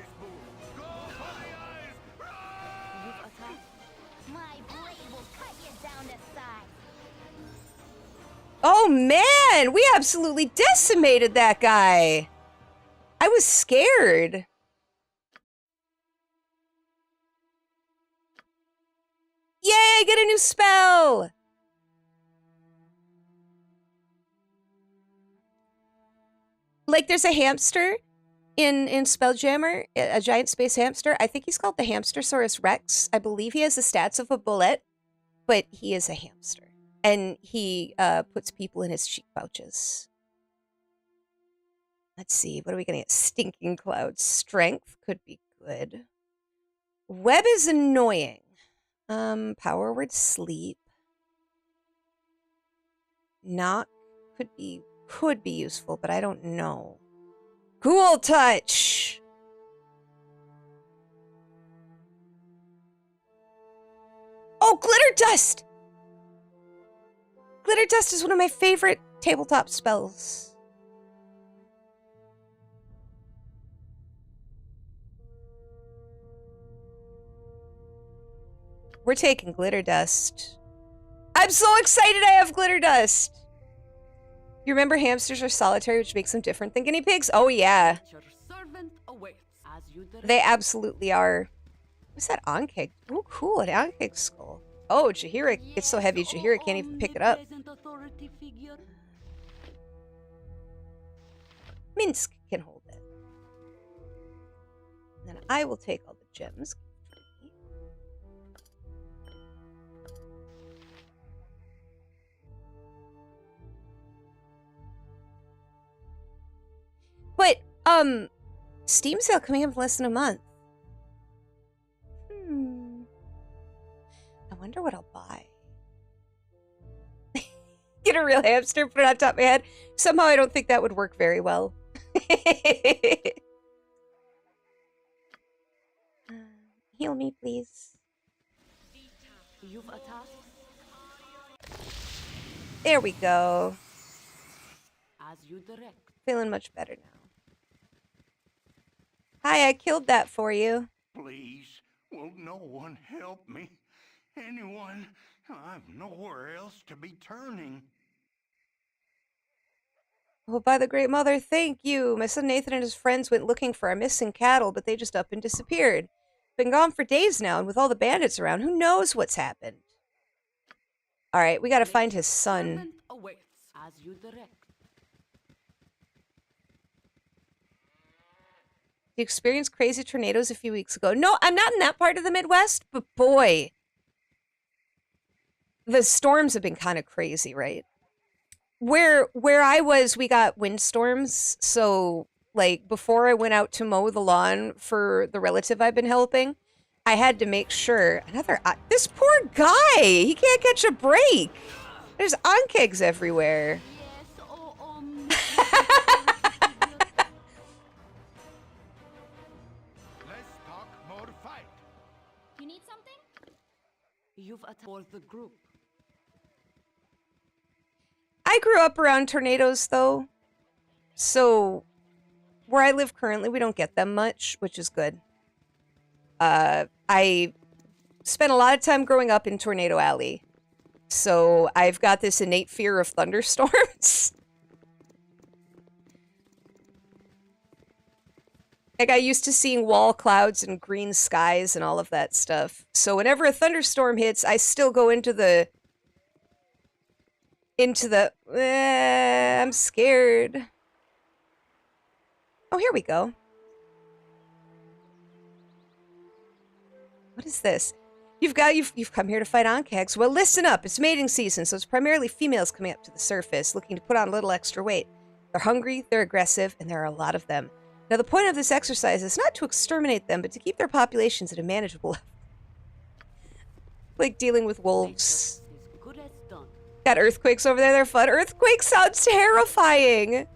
My blade will cut you down to size. Oh man, we absolutely decimated that guy. I was scared. Yay, I get a new spell. Like, there's a hamster in Spelljammer, a giant space hamster. I think he's called the Hamstersaurus Rex. I believe he has the stats of a bullet, but he is a hamster. And he puts people in his cheek pouches. Let's see, what are we going to get? Stinking Cloud. Strength could be good. Web is annoying. Power word sleep. Knock could be useful, but I don't know. Cool touch. Oh, glitter dust. Glitter dust is one of my favorite tabletop spells. We're taking glitter dust. I'm so excited I have glitter dust. You remember hamsters are solitary, which makes them different than guinea pigs? Oh, yeah. Nature's servant awaits as you direct. They absolutely are. What's that onkeg? Oh, cool, an onkeg skull. Oh, Jahira, it's so heavy, Jahira can't even pick it up. Omnipresent authority figure. Minsk can hold it. And then I will take all the gems. But, Steam sale coming up in less than a month. I wonder what I'll buy. Get a real hamster, put it on top of my head. Somehow I don't think that would work very well. Heal me, please. You've attacked There we go. as you direct. Feeling much better now. Hi, I killed that for you. Please, will no one help me? Anyone? I've nowhere else to be turning. Oh, by the Great Mother, thank you. My son Nathan and his friends went looking for our missing cattle, but they just up and disappeared. Been gone for days now, and with all the bandits around, who knows what's happened? All right, we gotta find his son. Servant awaits as you direct. You experienced crazy tornadoes a few weeks ago. No, I'm not in that part of the Midwest, but boy, the storms have been kind of crazy, right? Where I was, we got windstorms, so like before I went out to mow the lawn for the relative I've been helping, I had to make sure this poor guy, he can't catch a break. There's onkegs everywhere. Yes, oh omnipresent authority figure. Let's talk more fight. You need something? You've attacked for the group. I grew up around tornadoes, though. So, where I live currently, we don't get them much, which is good. I spent a lot of time growing up in Tornado Alley. So, I've got this innate fear of thunderstorms. I got used to seeing wall clouds and green skies and all of that stuff. So whenever a thunderstorm hits, I still go into the... I'm scared. Oh, here we go. What is this? You've come here to fight Onkegs. Well, listen up. It's mating season, so it's primarily females coming up to the surface, looking to put on a little extra weight. They're hungry, they're aggressive, and there are a lot of them. Now, the point of this exercise is not to exterminate them, but to keep their populations at a manageable level. Like dealing with wolves. Got earthquakes over there, they're fun. Earthquake sounds terrifying!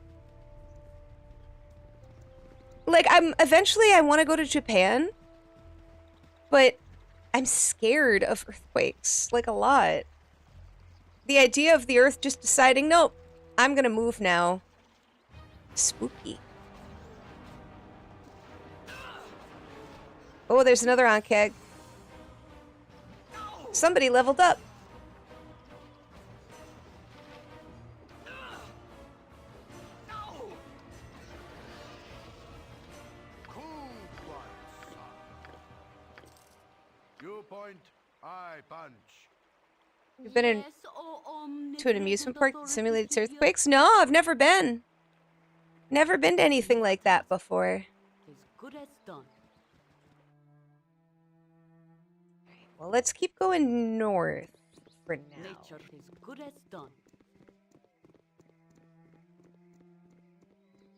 Like, eventually I want to go to Japan, but I'm scared of earthquakes, like a lot. The idea of the earth just deciding, nope, I'm gonna move now. Spooky. Oh, there's another Ankeg. Somebody leveled up. You point, I punch. You've been to an amusement park that simulates earthquakes? No, I've never been. Never been to anything like that before. As good as done. Well, let's keep going north for now. Nature is good as done.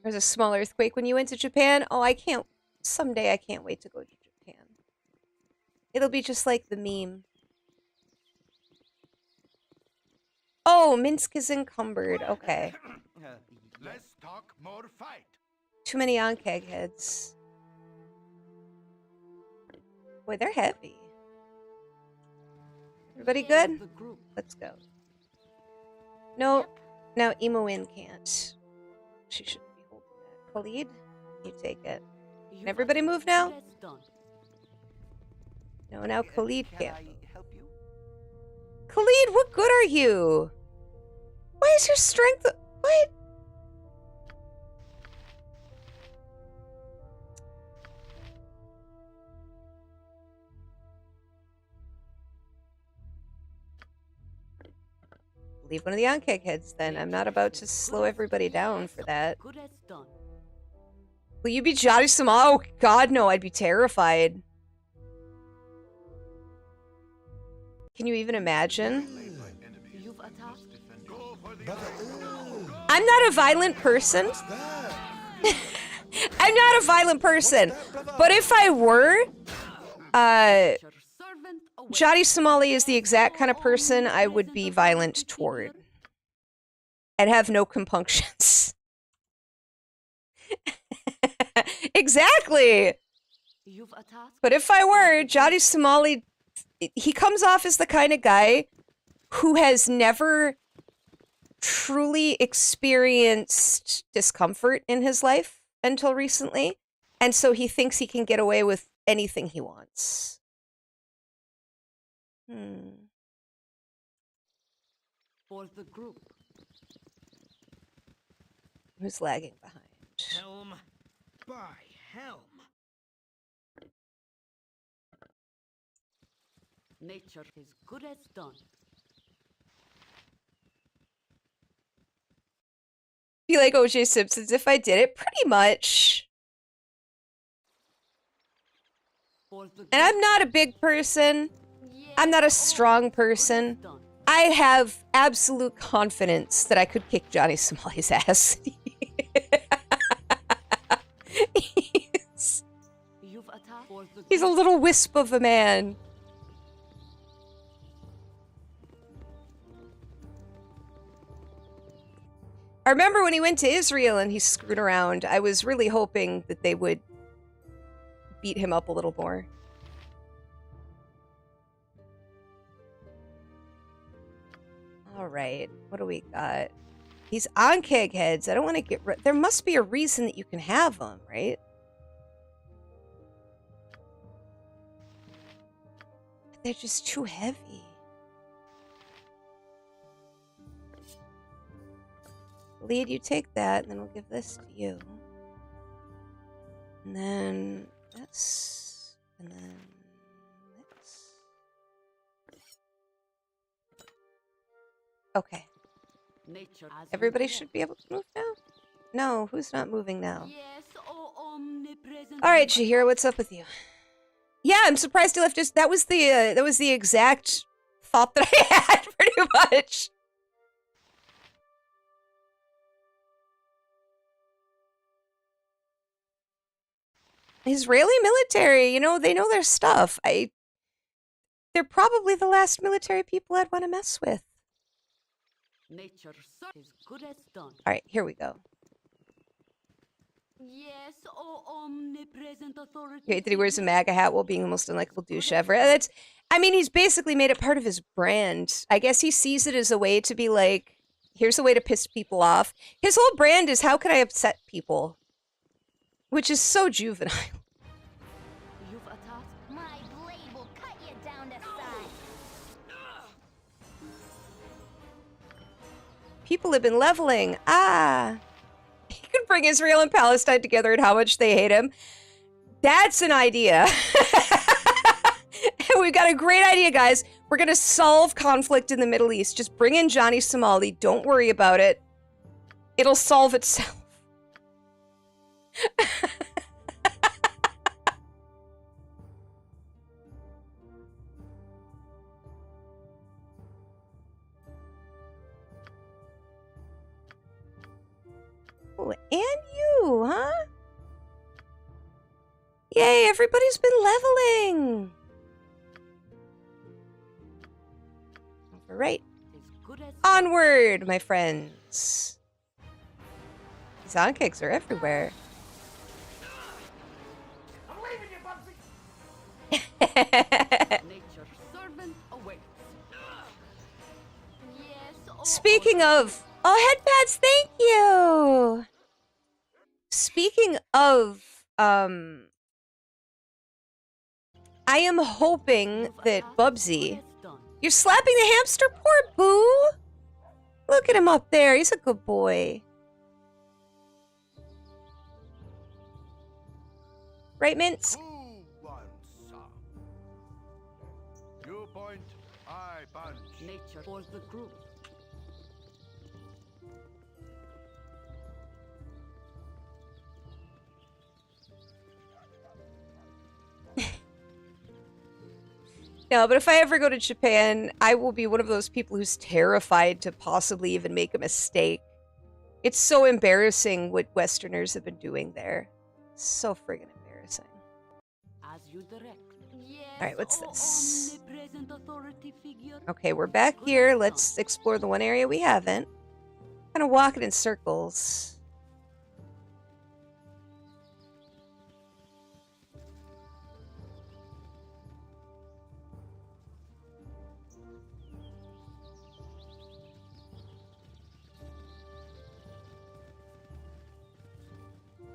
There's a small earthquake when you went to Japan. Oh, I can't. Someday I can't wait to go to Japan. It'll be just like the meme. Oh, Minsk is encumbered. Okay. Let's talk more fight. Too many Ankeg heads. Boy, they're heavy. Everybody good? Let's go. No, now Imoin can't. She shouldn't be holding that. Khalid, you take it. Can everybody move now? No, now Khalid can't. Khalid, what good are you? Why is your strength... What? Leave one of the Ankeg heads then. I'm not about to slow everybody down for that. Will you be Jotty Sama? Oh, God, no. I'd be terrified. Can you even imagine? I'm not a violent person. I'm not a violent person. But if I were, Jotty Somali is the exact kind of person I would be violent toward. And have no compunctions. Exactly! But if I were, Jotty Somali, he comes off as the kind of guy who has never truly experienced discomfort in his life until recently. And so he thinks he can get away with anything he wants. For the group. Who's lagging behind? Helm by helm. Nature is good as done. Be like O.J. Simpson's if I did it, pretty much. And I'm not a big person. I'm not a strong person. I have absolute confidence that I could kick Johnny Somali's ass. He's a little wisp of a man. I remember when he went to Israel and he screwed around, I was really hoping that they would beat him up a little more. Alright, what do we got? These on-keg heads, I don't want to get rid. There must be a reason that you can have them, right? They're just too heavy. Lead, you take that, and then we'll give this to you. And then this, and then this. Okay. Everybody should be able to move now? No, who's not moving now? Yes, oh, omnipresent. All right, Shihiro, what's up with you? Yeah, I'm surprised he left us. That was the exact thought that I had, pretty much. Israeli military, you know, they know their stuff. They're probably the last military people I'd want to mess with. Nature is good as done. All right, here we go. Yes, oh, omnipresent authority. You hate that he wears a MAGA hat while being the most unlikable douche ever. That's, I mean, he's basically made it part of his brand. I guess he sees it as a way to be like, here's a way to piss people off. His whole brand is, how can I upset people? Which is so juvenile. You've attacked. My blade will cut you down to size. People have been leveling. Ah. He could bring Israel and Palestine together and how much they hate him. That's an idea. We've got a great idea, guys. We're going to solve conflict in the Middle East. Just bring in Johnny Somali. Don't worry about it. It'll solve itself. Oh, and you, huh? Yay, everybody's been leveling. All right. Onward, my friends. These on-kicks are everywhere. I'm leaving you, Bubsy! Nature's servant awaits. Yes, oh, Speaking of... Oh, headpads, thank you! Speaking of, I am hoping that Bubsy... You're slapping the hamster? Poor Boo! Look at him up there. He's a good boy. Right, Mints? Who wants some? You point, I punch. nature for the group. No, but if I ever go to Japan, I will be one of those people who's terrified to possibly even make a mistake. It's so embarrassing what Westerners have been doing there. So friggin' embarrassing. As you direct. Yes, Alright, what's this? omnipresent authority figure. Okay, we're back here. Let's explore the one area we haven't. Kind of walking in circles.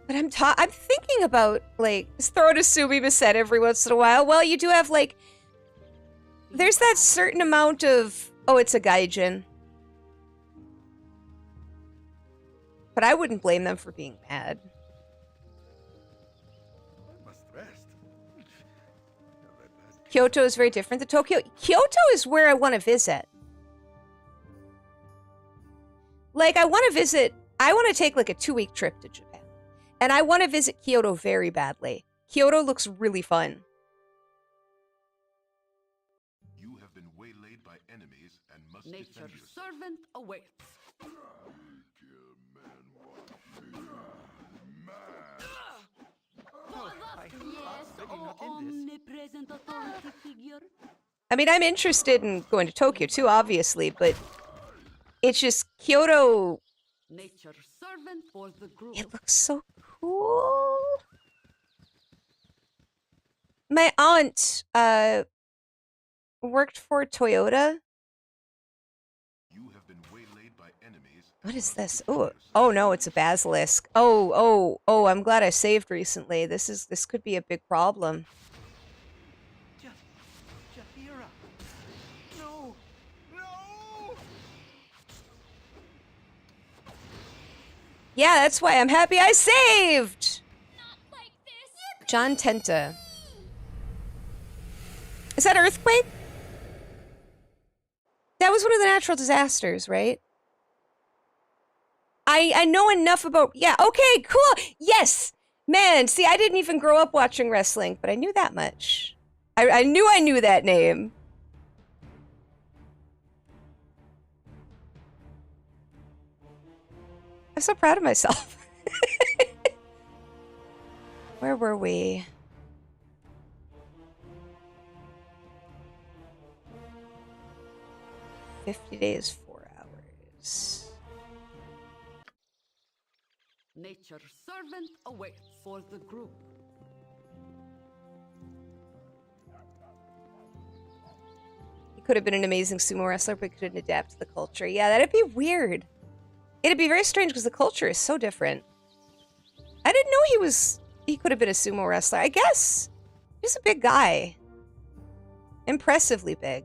But I'm thinking about, like, just throwing a Sumi set every once in a while. Well, you do have, like, there's that certain amount of... Oh, it's a gaijin. But I wouldn't blame them for being mad. I must rest. Kyoto is very different than Tokyo. Kyoto is where I want to visit. Like, I want to visit... I want to take, like, a 2-week trip to Japan. And I want to visit Kyoto very badly. Kyoto looks really fun. You have been waylaid by enemies and must defend Nature's yourself. servant awaits. Yes, oh, omnipresent authority figure. I mean, I'm interested in going to Tokyo too, obviously, but it's just Kyoto. Nature's servant for the group. It looks so cool. My aunt worked for Toyota. You have been waylaid by enemies What is this? Oh, oh no, it's a basilisk. Oh, I'm glad I saved recently. This could be a big problem. Jaheira. No. No. Yeah, that's why I'm happy I saved. Not like this. John Tenta. Is that earthquake? That was one of the natural disasters, right? I know enough about... Yeah, okay, cool. Yes. Man, see, I didn't even grow up watching wrestling, but I knew that much. I knew that name. I'm so proud of myself. Where were we? "50 days, 4 hours." Nature's servant awaits for the group. He could have been an amazing sumo wrestler, but couldn't adapt to the culture. Yeah, that'd be weird. It'd be very strange because the culture is so different. I didn't know he could have been a sumo wrestler. I guess. He's a big guy. Impressively big.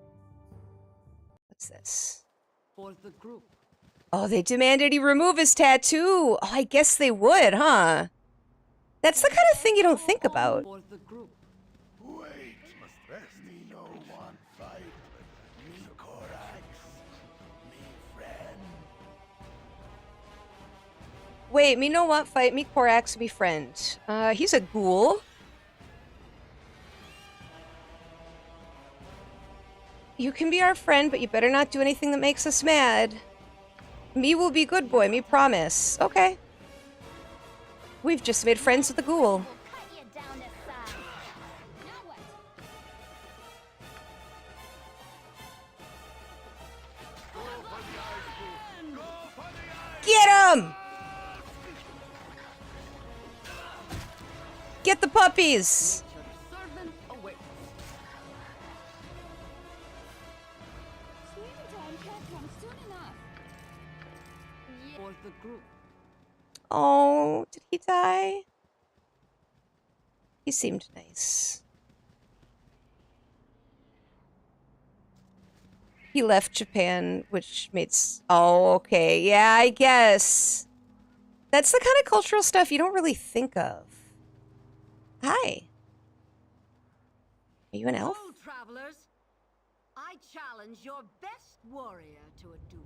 What's this? For the group. Oh, they demanded he remove his tattoo. Oh, I guess they would, huh? That's the kind of thing you don't think about. For the group. Wait. Me no one fight. Me Korax. Me friend. Wait, me no want fight, me Korax, me friend. He's a ghoul. You can be our friend, but you better not do anything that makes us mad. Me will be good boy, me promise. Okay. We've just made friends with the ghoul. We'll cut you down to size. Now what? Get him! Get the puppies! Nature's servant awaits. Swing time can't come soon enough. For the group. Oh, did he die? He seemed nice. He left Japan, which made oh, okay. Yeah, I guess. That's the kind of cultural stuff you don't really think of. Hi. Are you an elf? Hello, travelers. I challenge your best warrior to a duel.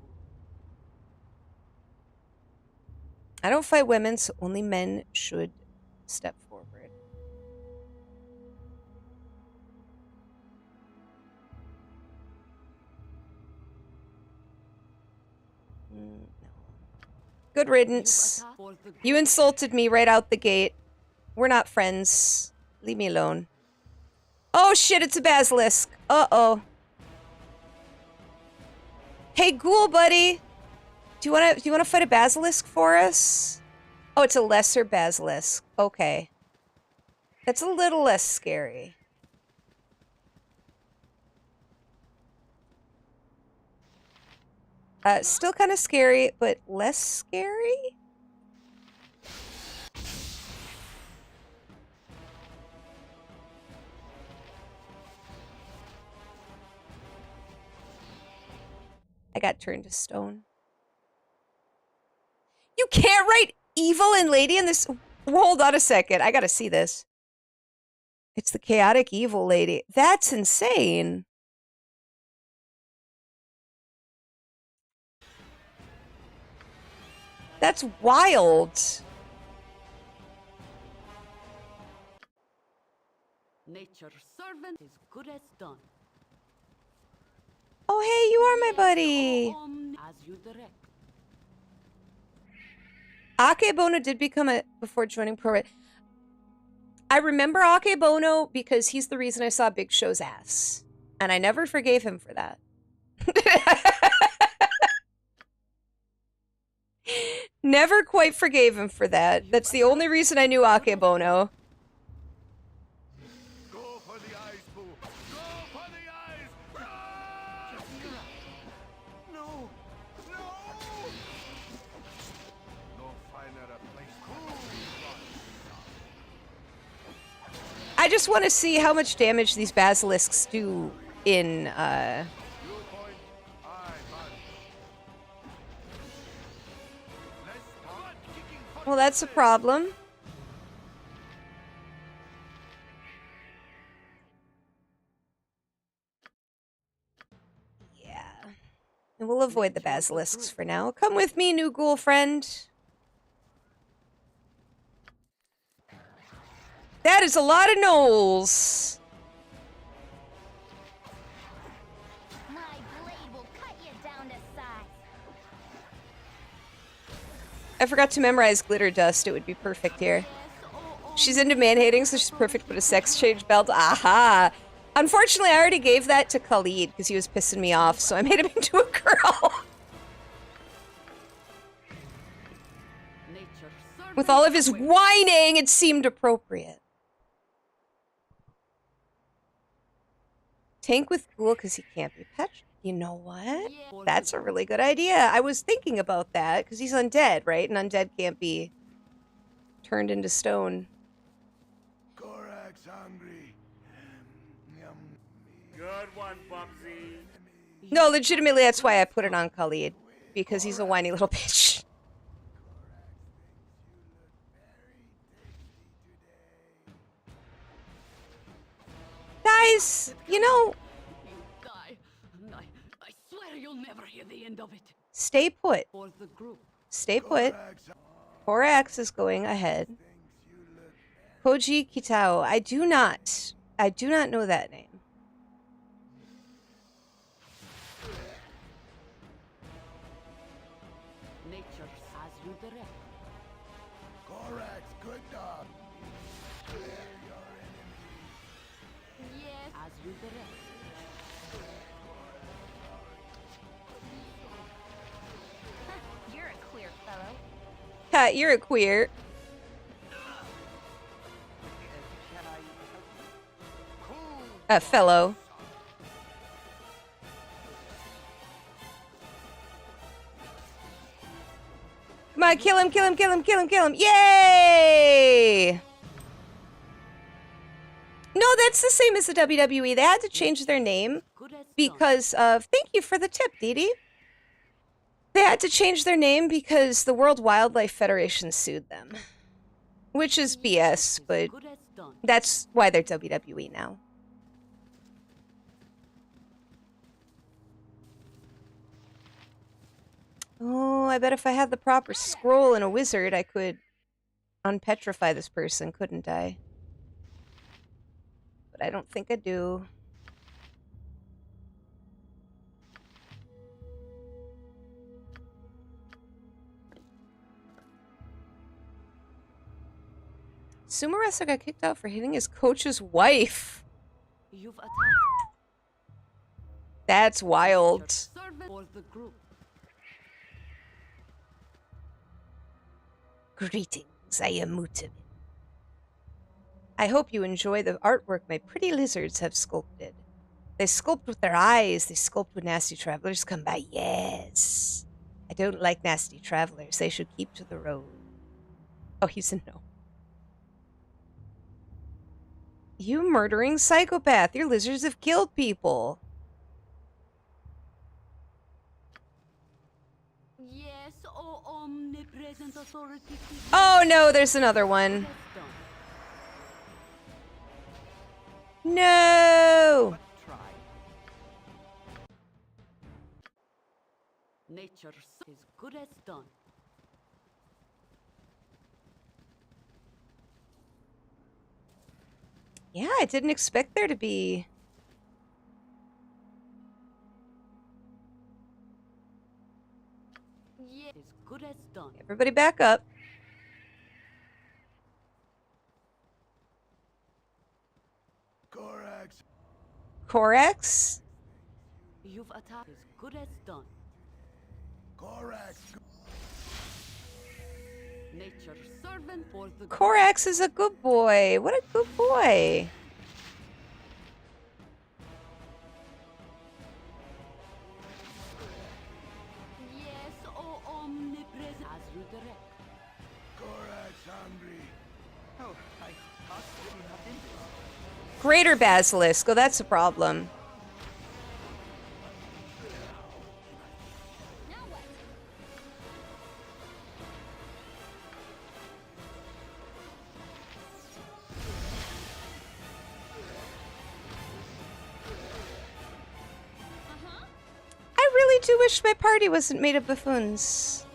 I don't fight women, so only men should step forward. No. Good riddance. For the You insulted me right out the gate. We're not friends. Leave me alone. Oh shit, it's a basilisk. Uh-oh. Hey, ghoul buddy. Do you wanna fight a basilisk for us? Oh, it's a lesser basilisk. Okay. That's a little less scary. Still kind of scary, but less scary? I got turned to stone. You can't write evil and lady in this. Hold on a second. I gotta see this. It's the chaotic evil lady. That's insane. That's wild. nature's servant is good as done. Oh, hey, you are my buddy. As you direct. Akebono did become a before joining Pro Red. I remember Akebono because he's the reason I saw Big Show's ass. And I never forgave him for that. Never quite forgave him for that. That's the only reason I knew Akebono. Go for the eyes, Boo. Go for the eyes. Ah! No. No. I just want to see how much damage these basilisks do in, Well, that's a problem. Yeah. And we'll avoid the basilisks for now. Come with me, new ghoul friend. That is a lot of gnolls. My blade will cut you down to size. I forgot to memorize glitter dust. It would be perfect here. She's into man-hating, so she's perfect with a sex change belt. Aha! Unfortunately, I already gave that to Khalid because he was pissing me off, so I made him into a girl. With all of his whining, it seemed appropriate. Tank with ghoul because he can't be petrified. You know what? That's a really good idea. I was thinking about that because he's undead, right? And undead can't be turned into stone. Korak's hungry. Good one, Bubsy. No, legitimately, that's why I put it on Khalid. Because he's a whiny little bitch. Guys, you know, Guy, I swear you'll never hear the end of it. stay put. For the group. Stay put. Korax is going ahead. Koji Kitao. I do not know that name. Nature as you direct. Korak's good dog. Clear your enemies. Yes. As you direct. You're a queer fellow. Ha, you're a queer. A fellow. Come on, kill him, kill him, kill him, kill him, kill him. Yay! No, that's the same as the WWE. They had to change their name Good as done. because of... Thank you for the tip, Dee Dee. They had to change their name because the World Wildlife Federation sued them. Which is BS, but Good as done. that's why they're WWE now. Oh, I bet if I had the proper scroll and a wizard, I could unpetrify this person, couldn't I? But I don't think I do. Sumo wrestler got kicked out for hitting his coach's wife. You've attacked. That's wild. Servant for the group. Greetings, I am Mutamin. I hope you enjoy the artwork my pretty lizards have sculpted. They sculpt with their eyes, they sculpt when nasty travelers come by. Yes. I don't like nasty travelers. They should keep to the road. Oh, he's a no. You murdering psychopath. Your lizards have killed people. Yes, oh omnipresent authority. Oh no, there's another one. No! Try. Nature is good as done. Yeah, I didn't expect there to be... Yes, is good as done. Everybody back up. Korak's Corex? You've attacked is good as done. Korak's Nature servant for the Corax is a good boy. What a good boy. Yes, oh omnipresent. As you direct. Korak's hungry. Oh, I possibly have been Greater Basilisk. Oh, that's a problem. Now what? Uh-huh. I really do wish my party wasn't made of buffoons.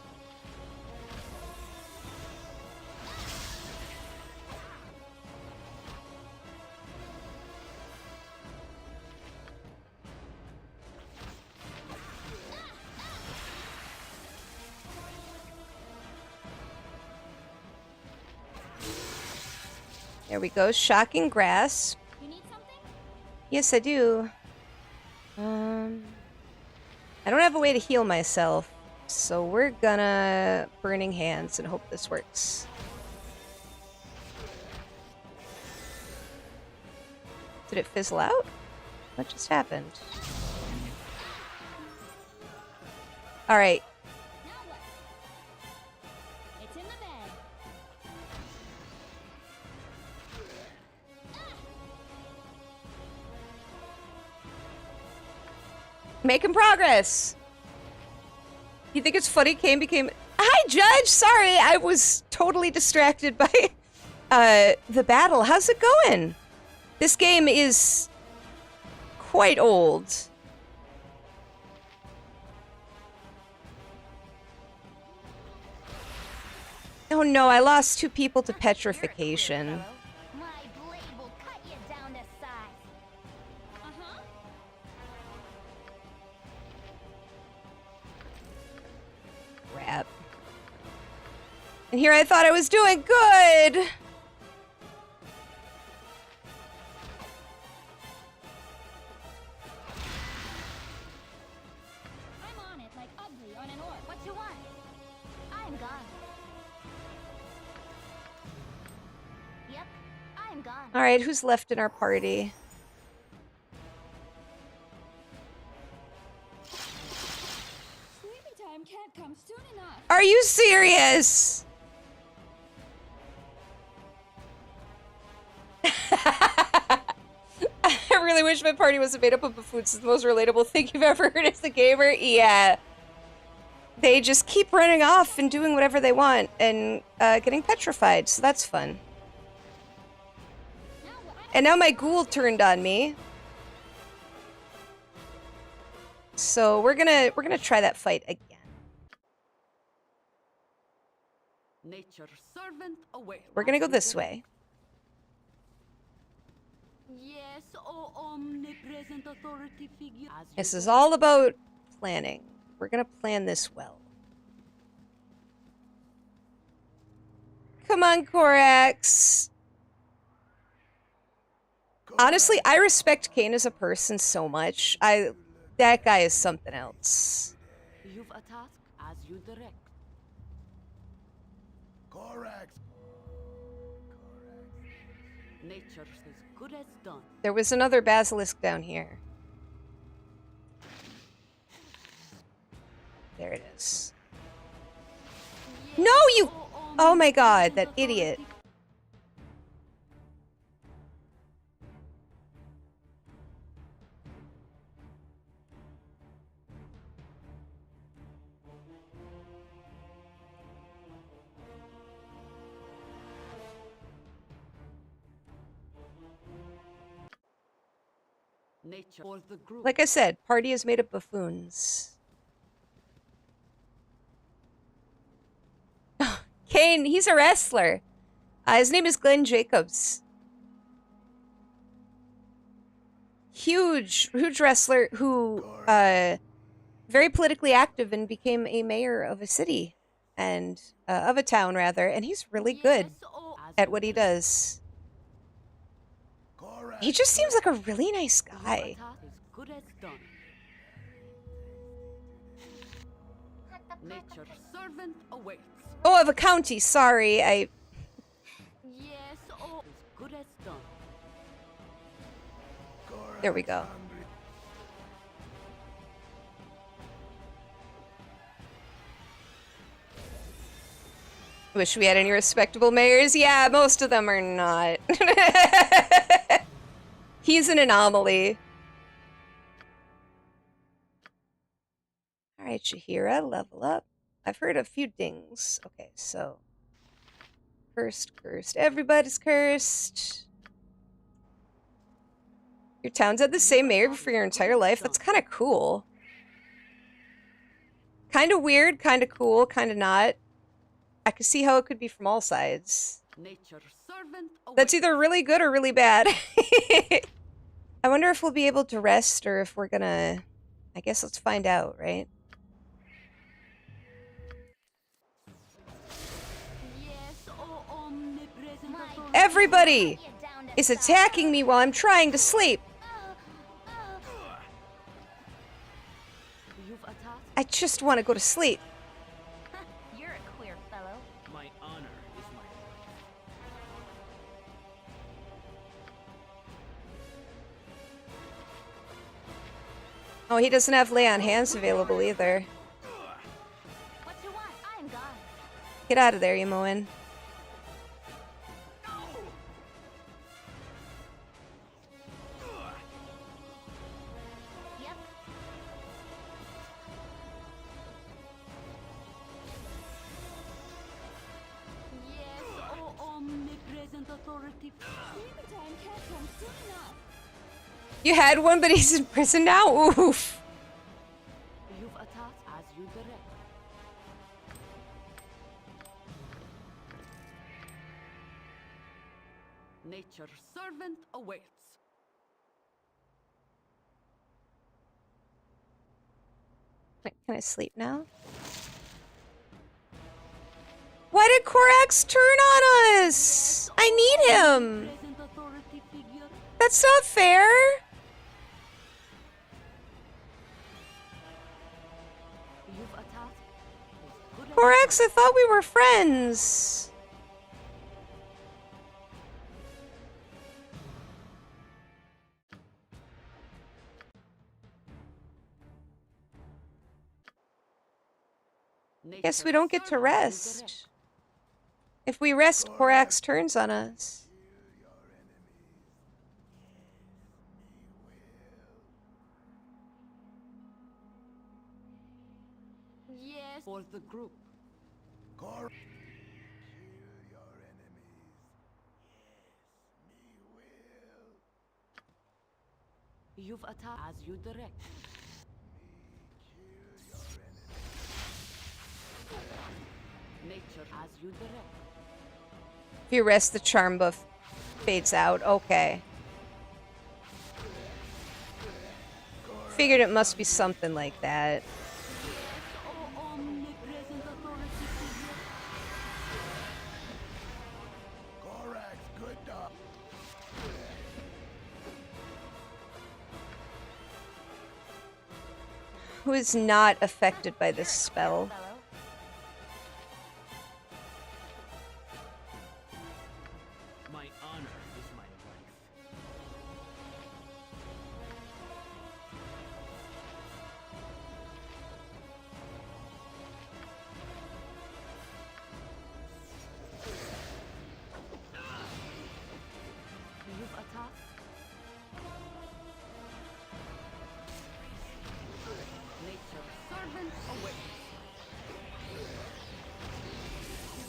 There we go. Shocking Grasp. You need something? Yes, I do. I don't have a way to heal myself, so we're gonna Burning Hands and hope this works. Did it fizzle out? What just happened? All right. Now what? It's in the bag. Making progress. You think it's funny Kane became... Hi, Judge! Sorry, I was totally distracted by the battle. How's it going? This game is quite old. Oh no, I lost 2 people to petrification. My blade will cut you down to size. Uh-huh. Crap. And here I thought I was doing good! I'm on it like ugly on an orc. What you want? I'm gone. Yep, I'm gone. Alright, who's left in our party? Sleepy time can't come soon enough. Are you serious? I really wish my party wasn't made up of buffoons. It's the most relatable thing you've ever heard as a gamer. Yeah. They just keep running off and doing whatever they want and getting petrified, so that's fun. Now what? And now my ghoul turned on me. So we're gonna try that fight again. Nature's servant away. We're gonna go this way. Yes, oh omnipresent authority figure. As you This is go. all about planning. We're gonna plan this well. Come on, Korax. Honestly, I respect Kane as a person so much. That guy is something else. You've a task as you direct. Korax. Nature's as good as done. There was another basilisk down here. There it is. No, you... Oh my god, that idiot. Nature for the group. Like I said, party is made of buffoons. Kane, he's a wrestler. His name is Glenn Jacobs. Huge wrestler who, very politically active and became a mayor of a city and, of a town rather, and he's really good Yes, oh, as at you what he direct. does. He just seems like a really nice You've a guy. task as good as done. Nature's servant awaits. Oh, of a county, sorry, Yes, oh, as good as done. there we go. Wish we had any respectable mayors. Yeah, most of them are not. He's an anomaly. Alright, Shahira, level up. I've heard a few dings. Okay, so. Cursed. Everybody's cursed. Your town's had the same mayor for your entire life? That's kind of cool. Kind of weird, kind of cool, kind of not. I can see how it could be from all sides. That's either really good or really bad. I wonder if we'll be able to rest or if we're gonna... I guess let's find out, right? Everybody is attacking me while I'm trying to sleep. I just want to go to sleep. You're a queer fellow. My honor is my Oh, he doesn't have lay on hands available either. What you want? I am gone. Get out of there, Yamoan. Yep. Yes, oh omnipresent authority. Time can't come soon enough. You had one, but he's in prison now? Oof. You've attacked as you direct. Nature's servant awaits. Can I sleep now? Why did Korax turn on us? I need him. Present authority figure. That's not fair. You've attacked. Good Korax, I thought we were friends. Guess we don't get to rest. If we rest, Korax turns on us. Yes, for the group. You've attacked as you direct. Nature as you direct. If you rest, the charm buff fades out. Okay. Figured it must be something like that. Oh omnipresent authority figure. Korax, good dog. Who is not affected by this spell? Fellow. My honor is my life. You've attacked. Nature's servant awaits.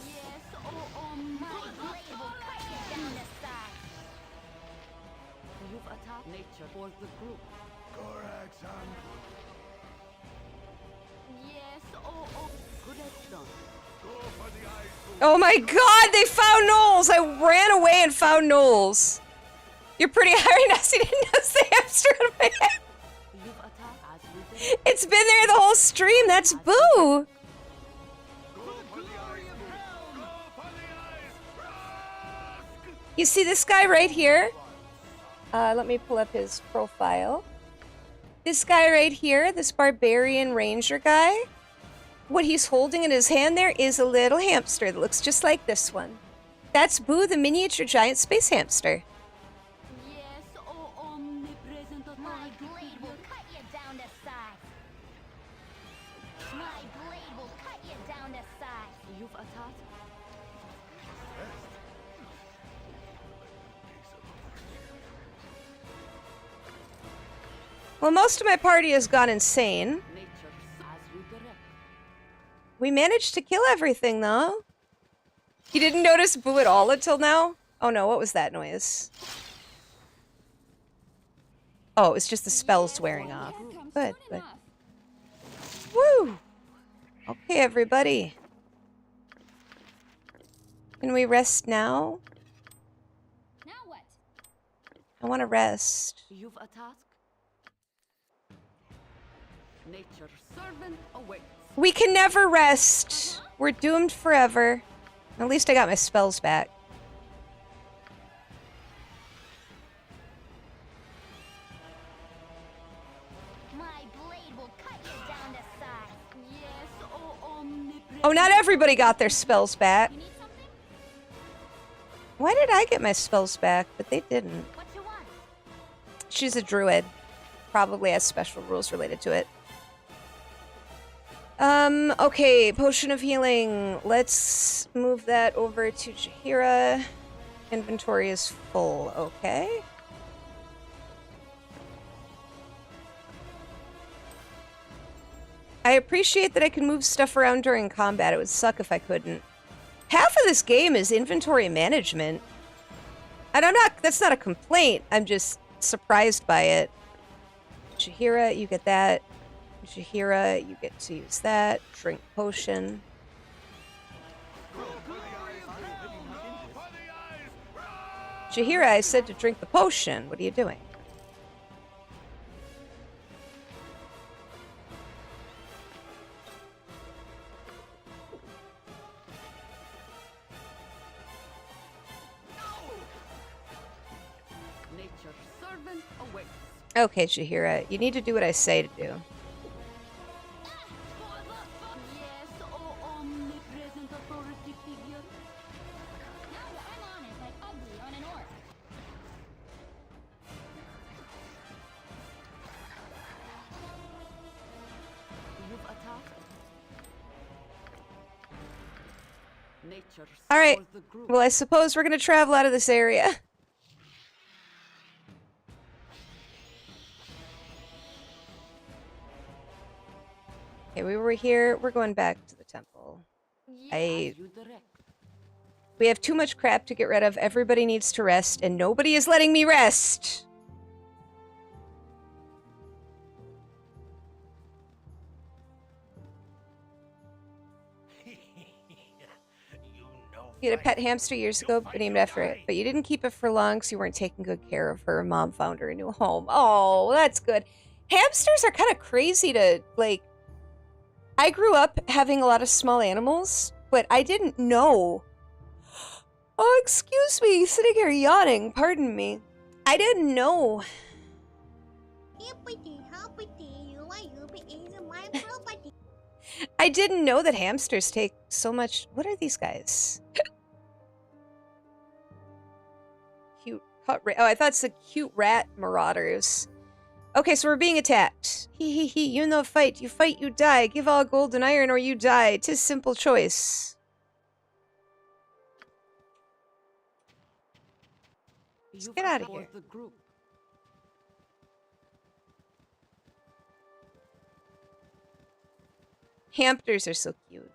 Yes, oh My blade will cut you down to size. You've attacked nature for the group. Korax, son. Yes, oh. Good as done. Go for the eyes. Oh my god, they found Knowles! I ran away and found Knowles. You're pretty Iron Ass, he didn't notice the hamster on my head. You've attacked as you direct. It's been there the whole stream, that's Boo! Go for the eyes. Go for the eyes. Rusk! You see this guy right here? Let me pull up his profile. This guy right here, this barbarian ranger guy, what he's holding in his hand there is a little hamster that looks just like this one. That's Boo, the miniature giant space hamster. Yes, oh omnipresent My authority blade figure. will cut you down to size. My blade will cut you down to size. You've attacked. Well, most of my party has gone insane. Nature as you direct. We managed to kill everything, though. You didn't notice Boo at all until now? Oh no, what was that noise? Oh, it's just the spells wearing off. Good, good. Woo! Okay, everybody. Can we rest now? Now what? I want to rest. You've a task? Nature's servant awaits. We can never rest. We're doomed forever. At least I got my spells back. My blade will cut you down to size. Yes, oh omnipresent. Oh, not everybody got their spells back. You need something? Why did I get my spells back, but they didn't? What you want? She's a druid. Probably has special rules related to it. Okay, potion of healing. Let's move that over to Jaheira. Inventory is full, okay. I appreciate that I can move stuff around during combat. It would suck if I couldn't. Half of this game is inventory management. And that's not a complaint. I'm just surprised by it. Jaheira, you get that. Jaheira, you get to use that. Drink potion. Jaheira, I said to drink the potion. What are you doing? Nature's servant awaits. Okay, Jaheira, you need to do what I say to do. Yes, oh omnipresent authority figure. Now I'm on it like ugly on an orc. You've a task? Nature All right. for the group. Well, I suppose we're going to travel out of this area. Okay, we were here. We're going back to the temple. As you direct. We have too much crap to get rid of. Everybody needs to rest, and nobody is letting me rest. You had a pet hamster years ago, but named after it. But you didn't keep it for long because you weren't taking good care of her. Mom found her a new home. Oh, that's good. Hamsters are kind of crazy to, like... I grew up having a lot of small animals, but I didn't know... Oh, excuse me, sitting here yawning. Pardon me. I didn't know. I didn't know that hamsters take so much... What are these guys? Cute cut rat. Oh, I thought it's the cute rat marauders. Okay, so we're being attacked. He, you no fight. You fight, you die. Give all gold and iron or you die. 'Tis simple choice. You've get outta for here. the group. Hamsters are so cute.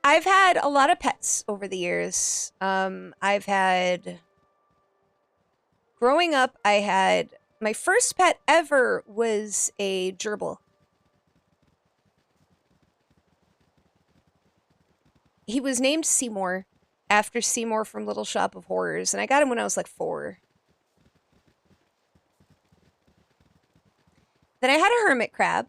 I've had a lot of pets over the years. I've had... Growing up, I had... My first pet ever was a gerbil. He was named Seymour, after Seymour from Little Shop of Horrors, and I got him when I was like 4. Then I had a hermit crab.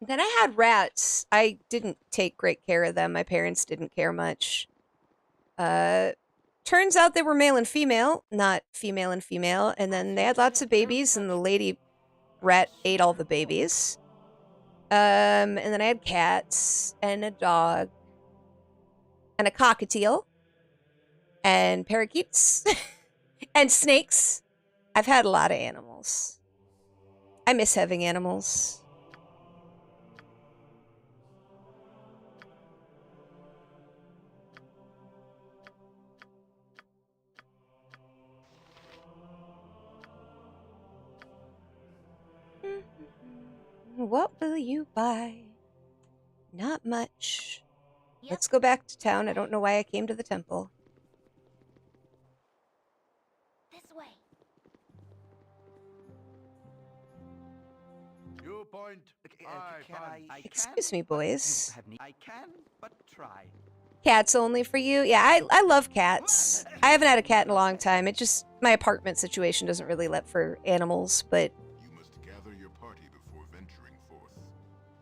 Then I had rats. I didn't take great care of them. My parents didn't care much. Turns out they were male and female, not female and female. And then they had lots of babies, and the lady rat ate all the babies. And then I had cats, and a dog, and a cockatiel, and parakeets, and snakes. I've had a lot of animals. I miss having animals. What will you buy? Not much. Yep. Let's go back to town. I don't know why I came to the temple. This way. Viewpoint. Excuse me, boys. I can, but try. Cats only for you? Yeah, I love cats. I haven't had a cat in a long time. It just, my apartment situation doesn't really let for animals, but... You must gather your party before venturing forth.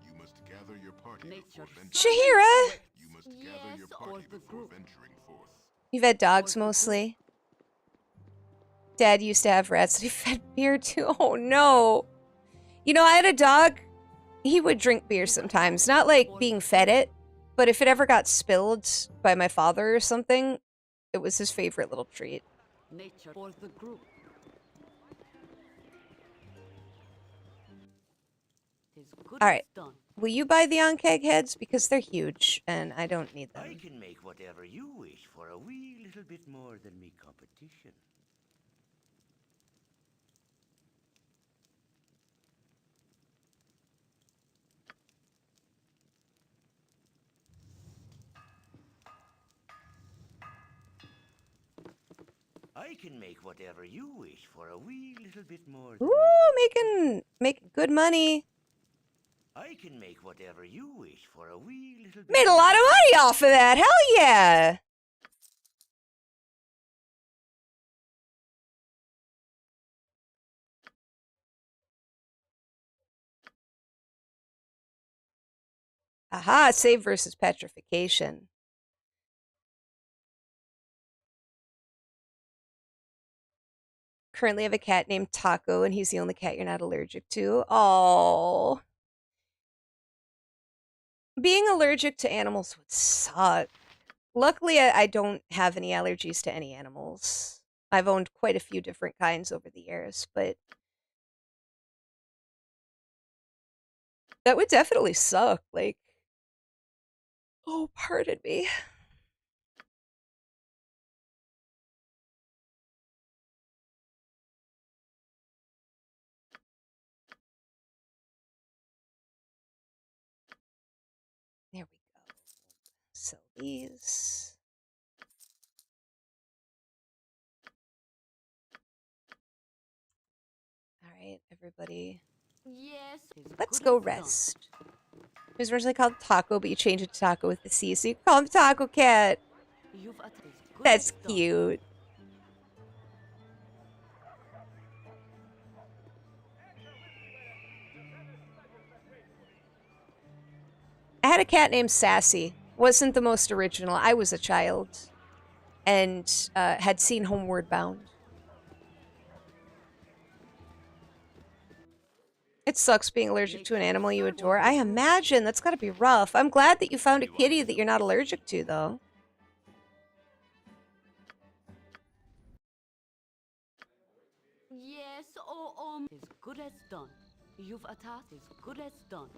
You must gather your party before venturing Shahira! You must gather your party before venturing forth. You've had dogs mostly. Dad used to have rats that he fed beer to. Oh no! You know, I had a dog. He would drink beer sometimes. Not like being fed it, but if it ever got spilled by my father or something, it was his favorite little treat. Nature for the group. Alright. Will you buy the on-keg heads? Because they're huge, and I don't need them. I can make whatever you wish for a wee little bit more than me competition. I can make whatever you wish for a wee little bit more than Making good money. I can make whatever you wish for a wee little bit. Made a lot of money off of that. Hell yeah. Aha, save versus petrification. Currently have a cat named Taco, and he's the only cat you're not allergic to. Oh. Being allergic to animals would suck. Luckily, I don't have any allergies to any animals. I've owned quite a few different kinds over the years, but that would definitely suck. Like, oh, pardon me. There we go. Sell these. All right, everybody. Yes. Let's go rest. It was originally called Taco, but you changed it to Taco with the C, so you can call him Taco Cat. That's cute. I had a cat named Sassy. Wasn't the most original. I was a child and had seen Homeward Bound. It sucks being allergic to an animal you adore. I imagine that's got to be rough. I'm glad that you found a kitty that you're not allergic to, though. Yes, is good as done. You've attacked is good as done.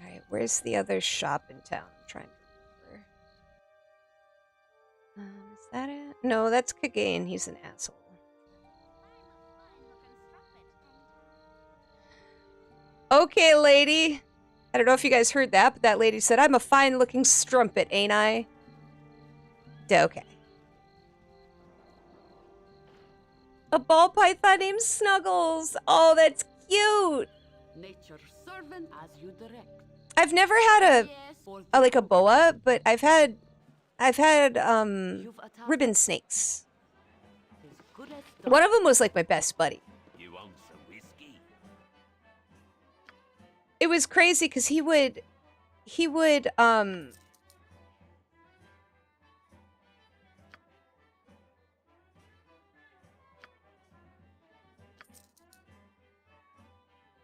All right, where's the other shop in town? I'm trying to remember. Is that it? No, that's Kagain. He's an asshole. Okay, lady. I don't know if you guys heard that, but that lady said, I'm a fine-looking strumpet, ain't I? Okay. A ball python named Snuggles. Oh, that's cute. Nature's servant as you direct. I've never had like a boa, but I've had ribbon snakes. One of them was like my best buddy. You want some whiskey? It was crazy because he would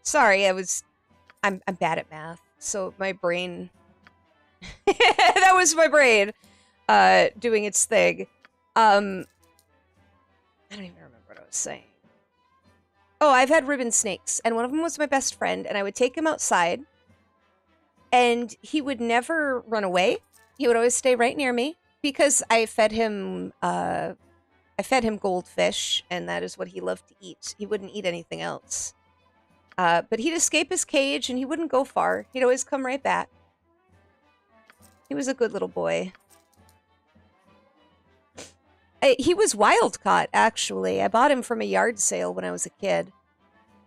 sorry, I'm bad at math, so my brain that was my brain doing its thing. I don't even remember what I was saying. Oh, I've had ribbon snakes, and one of them was my best friend, and I would take him outside, and he would never run away. He would always stay right near me because I fed him goldfish, and that is what he loved to eat. He wouldn't eat anything else. But he'd escape his cage and he wouldn't go far. He'd always come right back. He was a good little boy. He was wild caught, actually. I bought him from a yard sale when I was a kid.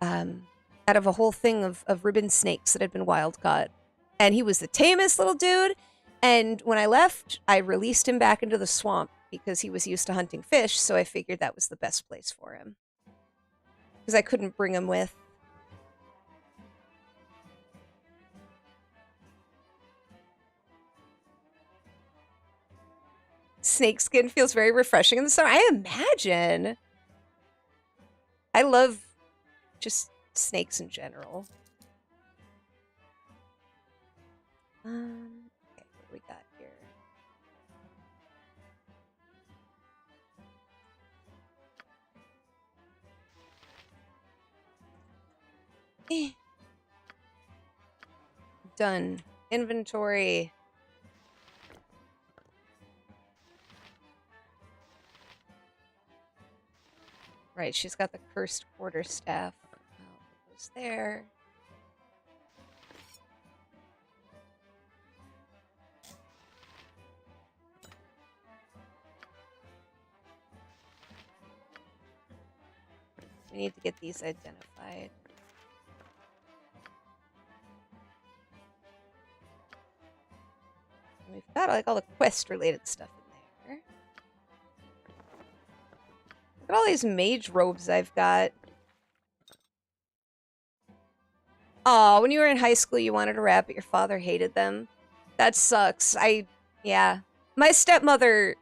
Out of a whole thing of ribbon snakes that had been wild caught. And he was the tamest little dude. And when I left, I released him back into the swamp because he was used to hunting fish, so I figured that was the best place for him. Because I couldn't bring him with. Snakeskin feels very refreshing in the summer. I imagine. I love just snakes in general. Okay, what do we got here? Done. Inventory. Right, she's got the cursed quarterstaff. Oh, it goes there. We need to get these identified. And we've got like all the quest-related stuff in there. Look at all these mage robes I've got. Oh, when you were in high school, you wanted a rat, but your father hated them. That sucks. Yeah. My stepmother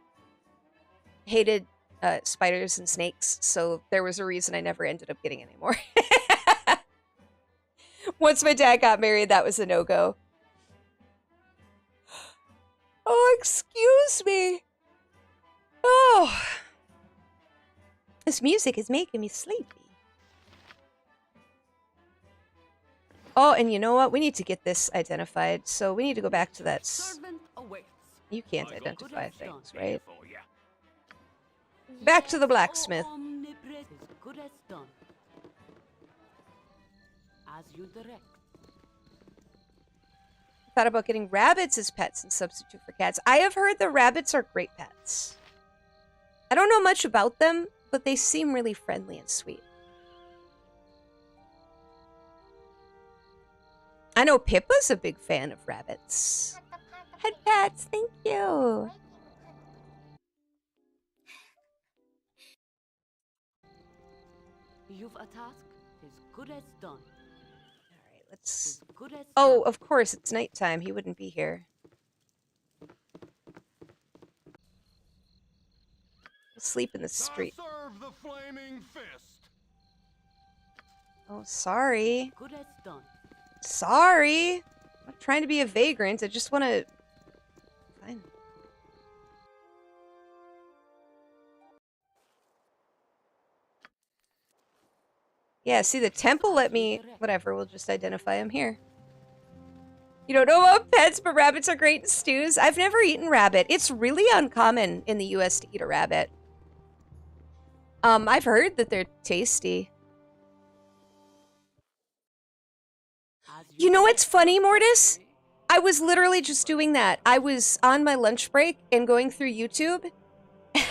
hated spiders and snakes, so there was a reason I never ended up getting any more. Once my dad got married, that was a no-go. Oh, excuse me. Oh. This music is making me sleepy. Oh, and you know what? We need to get this identified, so we need to go back to that. You can't identify things, right? Back to the blacksmith. Thought about getting rabbits as pets and substitute for cats. I have heard the rabbits are great pets. I don't know much about them, but they seem really friendly and sweet. I know Pippa's a big fan of rabbits. Head pets, thank you. You've a task as good as done. Alright, let's... Oh, of course, it's nighttime. He wouldn't be here. Sleep in the street. Serve the flaming fist. Oh, sorry. Good as done. Sorry. I'm not trying to be a vagrant. I just want to... Fine. Yeah, see, the temple let me... Whatever, we'll just identify him here. You don't know about pets, but rabbits are great in stews. I've never eaten rabbit. It's really uncommon in the US to eat a rabbit. I've heard that they're tasty. You know what's funny, Mortis? I was literally just doing that. I was on my lunch break and going through YouTube. And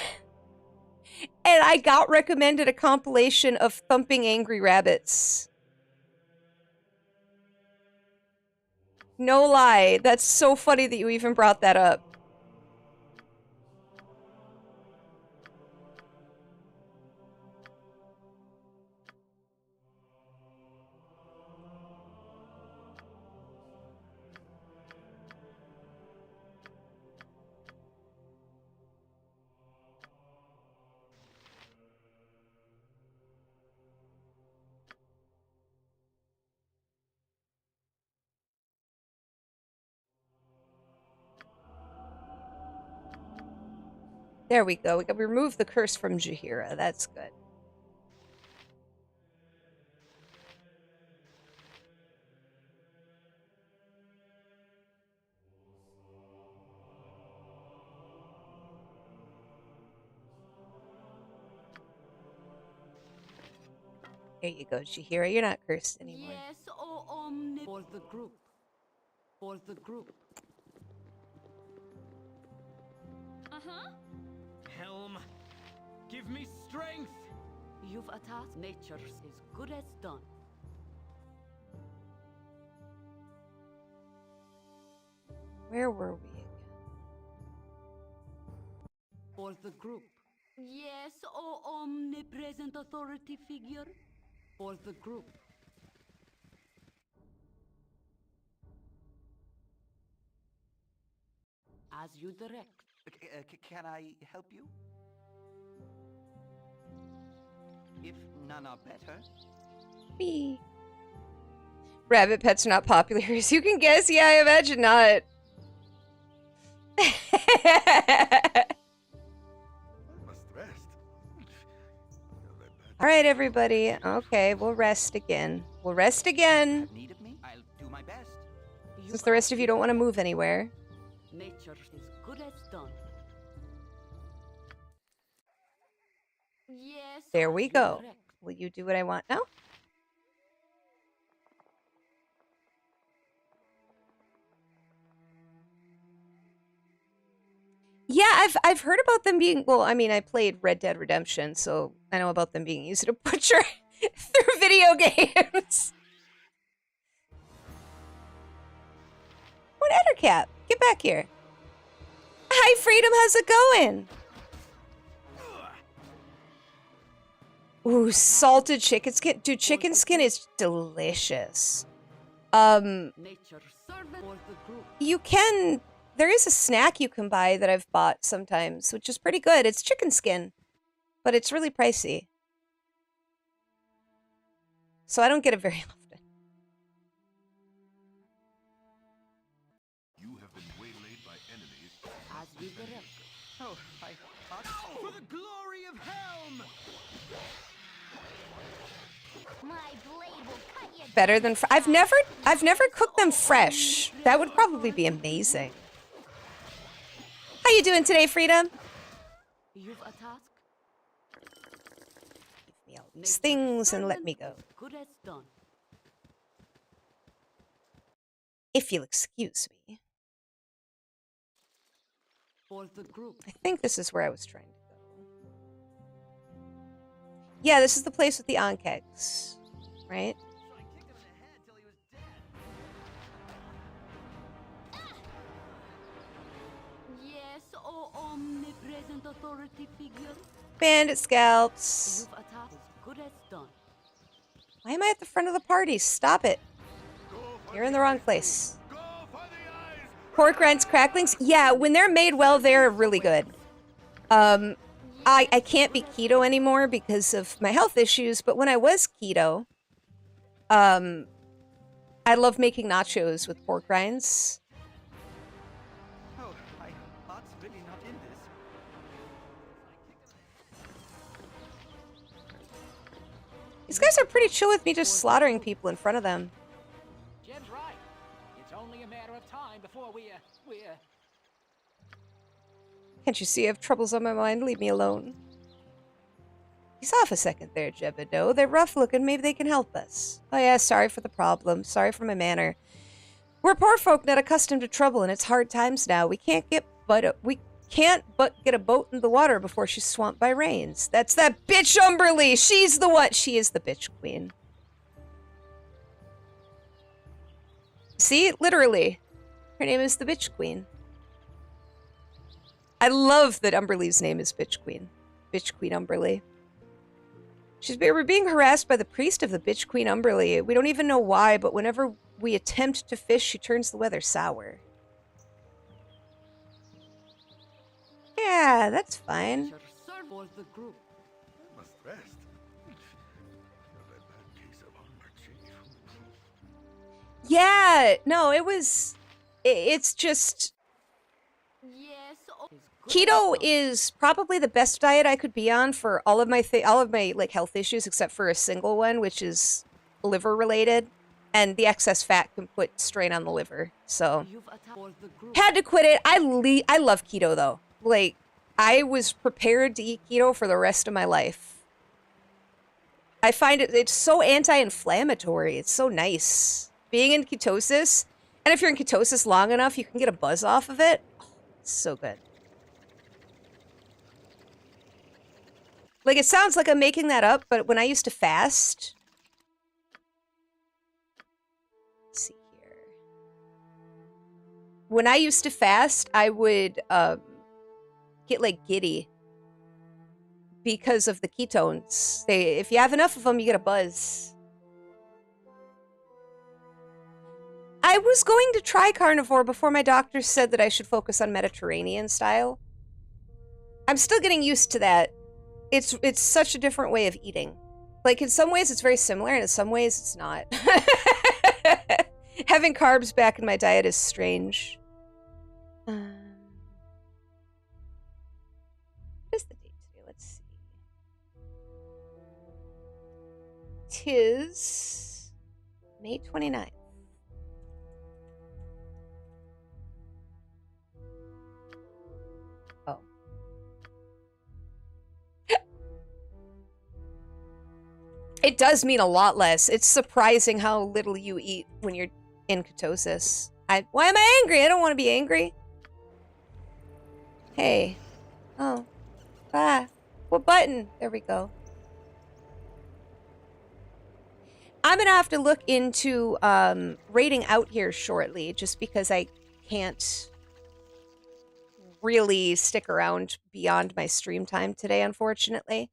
I got recommended a compilation of thumping angry rabbits. No lie. That's so funny that you even brought that up. There we go. We can remove the curse from Jaheira. That's good. There you go, Chihiro. You're not cursed anymore. Yes, for the group. For the group. Uh-huh. Helm, give me strength. You've a task. Nature is good as done. Where were we again? For the group. Yes, omnipresent authority figure. For the group. As you direct. Can I help you? If none are better. Me. Rabbit pets are not popular, as you can guess. Yeah, I imagine not. Must rest. All right, everybody. Okay, we'll rest again. We'll rest again. Need of me? I'll do my best. Since the rest of you don't want to move anywhere. Nature is good as done. Yes. There we as you go. direct. Will you do what I want now? Yeah, I've heard about them being, well, I mean, I played Red Dead Redemption, so I know about them being easy to butcher through video games. What Ettercap? Get back here. Hi, Freedom, how's it going? Ooh, salted chicken skin. Dude, chicken skin is delicious. Nature servant for the group. You can... There is a snack you can buy that I've bought sometimes, which is pretty good. It's chicken skin, but it's really pricey. So I don't get it very often. You have been waylaid by enemies. As you direct. Oh, For the glory of Helm! My blade will cut you. Better than I've never cooked them fresh. That would probably be amazing. How you doing today, Freedom? You've a task. Give me all these things and let me go. Good as done. If you'll excuse me. For the group. I think this is where I was trying to go. Yeah, this is the place with the Ankegs, right? Yes, omnipresent authority figure. Bandit scalps. You've a task. Good as done. Why am I at the front of the party? Stop it. You're in the wrong place. Pork rinds, cracklings? Yeah, when they're made well, they're really good. I can't be keto anymore because of my health issues, but when I was keto, I love making nachos with pork rinds. Oh, my heart's really not in this. These guys are pretty chill with me just slaughtering people in front of them. Jen's right. It's only a matter of time before we Can't you see I have troubles on my mind? Leave me alone. He's off a second there, Jebedo. They're rough looking. Maybe they can help us. Oh yeah, sorry for the problem. Sorry for my manner. We're poor folk not accustomed to trouble, and it's hard times now. We can't but get a boat in the water before she's swamped by rains. That's that bitch Umberly. She's the one. She is the bitch queen. See, literally, her name is the bitch queen. I love that Umberly's name is Bitch Queen. Bitch Queen Umberly. We're being harassed by the priest of the Bitch Queen Umberly. We don't even know why, but whenever we attempt to fish, she turns the weather sour. Yeah, that's fine. Nature servant for the group. Must rest. Another bad case of allergy. Yeah, no, it's just... Yes, is good Keto as done. is probably the best diet I could be on for all of my like health issues, except for a single one, which is liver related, and the excess fat can put strain on the liver. So You've a task for the group. had to quit it. I love keto though. Like I was prepared to eat keto for the rest of my life. I find it's so anti-inflammatory. It's so nice. Being in ketosis, and if you're in ketosis long enough, you can get a buzz off of it. Oh, it's so good. Like, it sounds like I'm making that up, but when I used to fast... Let's see here. When I used to fast, I would get, like, giddy. Because of the ketones. If you have enough of them, you get a buzz. I was going to try carnivore before my doctor said that I should focus on Mediterranean style. I'm still getting used to that. It's such a different way of eating. Like, in some ways, it's very similar, and in some ways, it's not. Having carbs back in my diet is strange. What is the date today? Let's see. 'Tis May 29th. Oh. It does mean a lot less. It's surprising how little you eat when you're in ketosis. Why am I angry? I don't want to be angry. Hey. Oh. Ah. What button? There we go. I'm going to have to look into raiding out here shortly, just because I can't really stick around beyond my stream time today, unfortunately.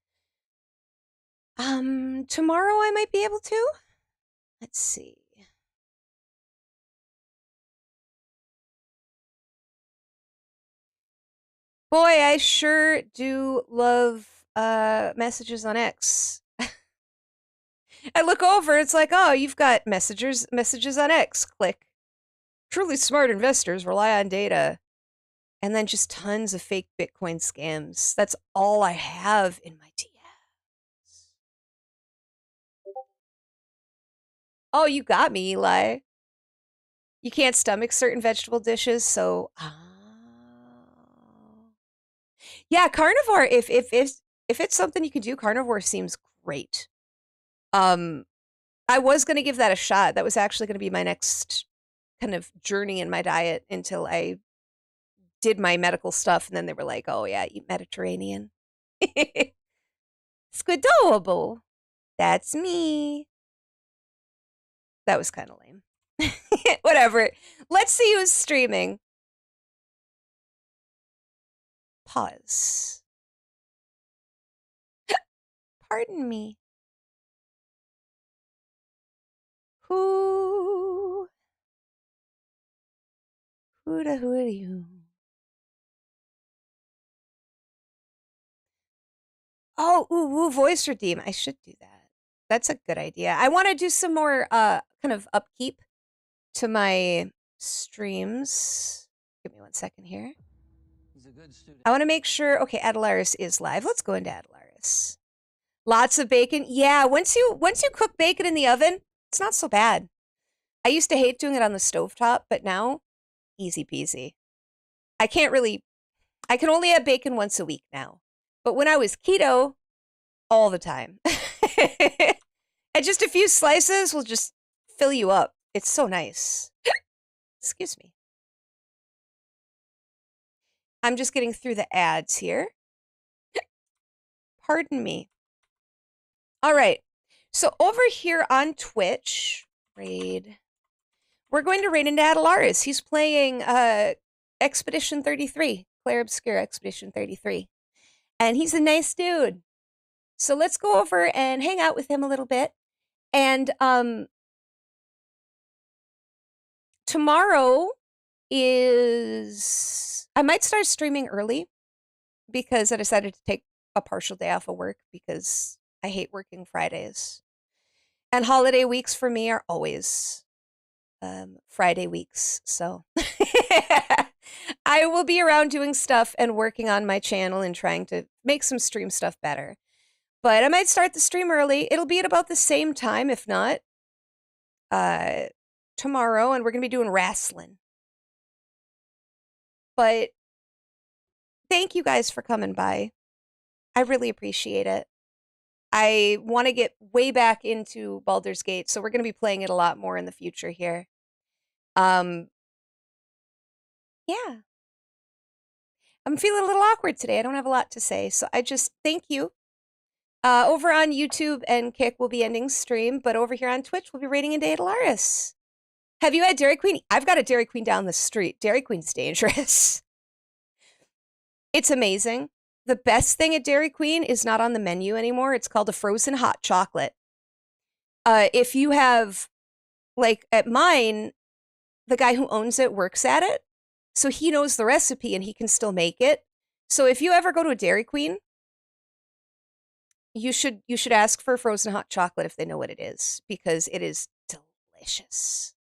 Tomorrow I might be able to. Let's see. Boy, I sure do love messages on X. I look over, it's like, oh, you've got messages on X. Click. Truly smart investors rely on data. And then just tons of fake Bitcoin scams. That's all I have in my DMs. Oh, you got me, Eli. You can't stomach certain vegetable dishes, so... Yeah, carnivore, if it's something you can do, carnivore seems great. I was going to give that a shot. That was actually going to be my next kind of journey in my diet until I did my medical stuff, and then they were like, oh yeah, eat Mediterranean. Squidowable. That's me. That was kind of lame. Whatever. Let's see who's streaming. Pause. Pardon me. Who da you? Oh, ooh, voice redeem. I should do that. That's a good idea. I want to do some more kind of upkeep to my streams. Give me 1 second here. He's a good student. I want to make sure. Okay, Adelaris is live. Let's go into Adelaris. Lots of bacon. Yeah, once you cook bacon in the oven, it's not so bad. I used to hate doing it on the stovetop, but now, easy peasy. I can only have bacon once a week now. But when I was keto, all the time. And just a few slices will just fill you up. It's so nice. Excuse me. I'm just getting through the ads here. Pardon me. All right. So over here on Twitch, raid. We're going to raid into Adelaris. He's playing Expedition 33. Claire Obscure Expedition 33. And he's a nice dude. So let's go over and hang out with him a little bit. And tomorrow I might start streaming early because I decided to take a partial day off of work because I hate working Fridays. And holiday weeks for me are always Friday weeks. So I will be around doing stuff and working on my channel and trying to make some stream stuff better. But I might start the stream early. It'll be at about the same time, if not tomorrow, and we're going to be doing wrestling. But thank you guys for coming by. I really appreciate it. I want to get way back into Baldur's Gate, so we're going to be playing it a lot more in the future here. Yeah. I'm feeling a little awkward today. I don't have a lot to say, so I just thank you. Over on YouTube and Kick, we'll be ending stream, but over here on Twitch, we'll be raiding into Adalaris. Have you had Dairy Queen? I've got a Dairy Queen down the street. Dairy Queen's dangerous. It's amazing. The best thing at Dairy Queen is not on the menu anymore. It's called a frozen hot chocolate. If you have, like at mine, the guy who owns it works at it, so he knows the recipe and he can still make it. So if you ever go to a Dairy Queen, you should ask for frozen hot chocolate if they know what it is, because it is delicious.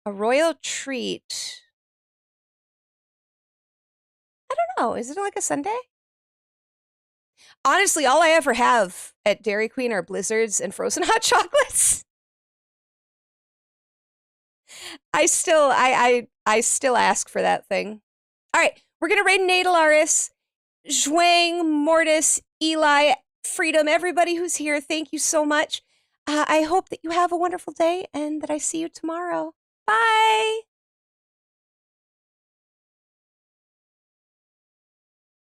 A royal treat. I don't know. Is it like a sundae? Honestly, all I ever have at Dairy Queen are blizzards and frozen hot chocolates. I still ask for that thing. All right, we're gonna raid Nadalaris, Zhuang, Mortis, Eli, Freedom, everybody who's here. Thank you so much. I hope that you have a wonderful day and that I see you tomorrow. Bye.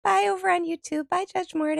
Bye over on YouTube. Bye, Judge Mortis.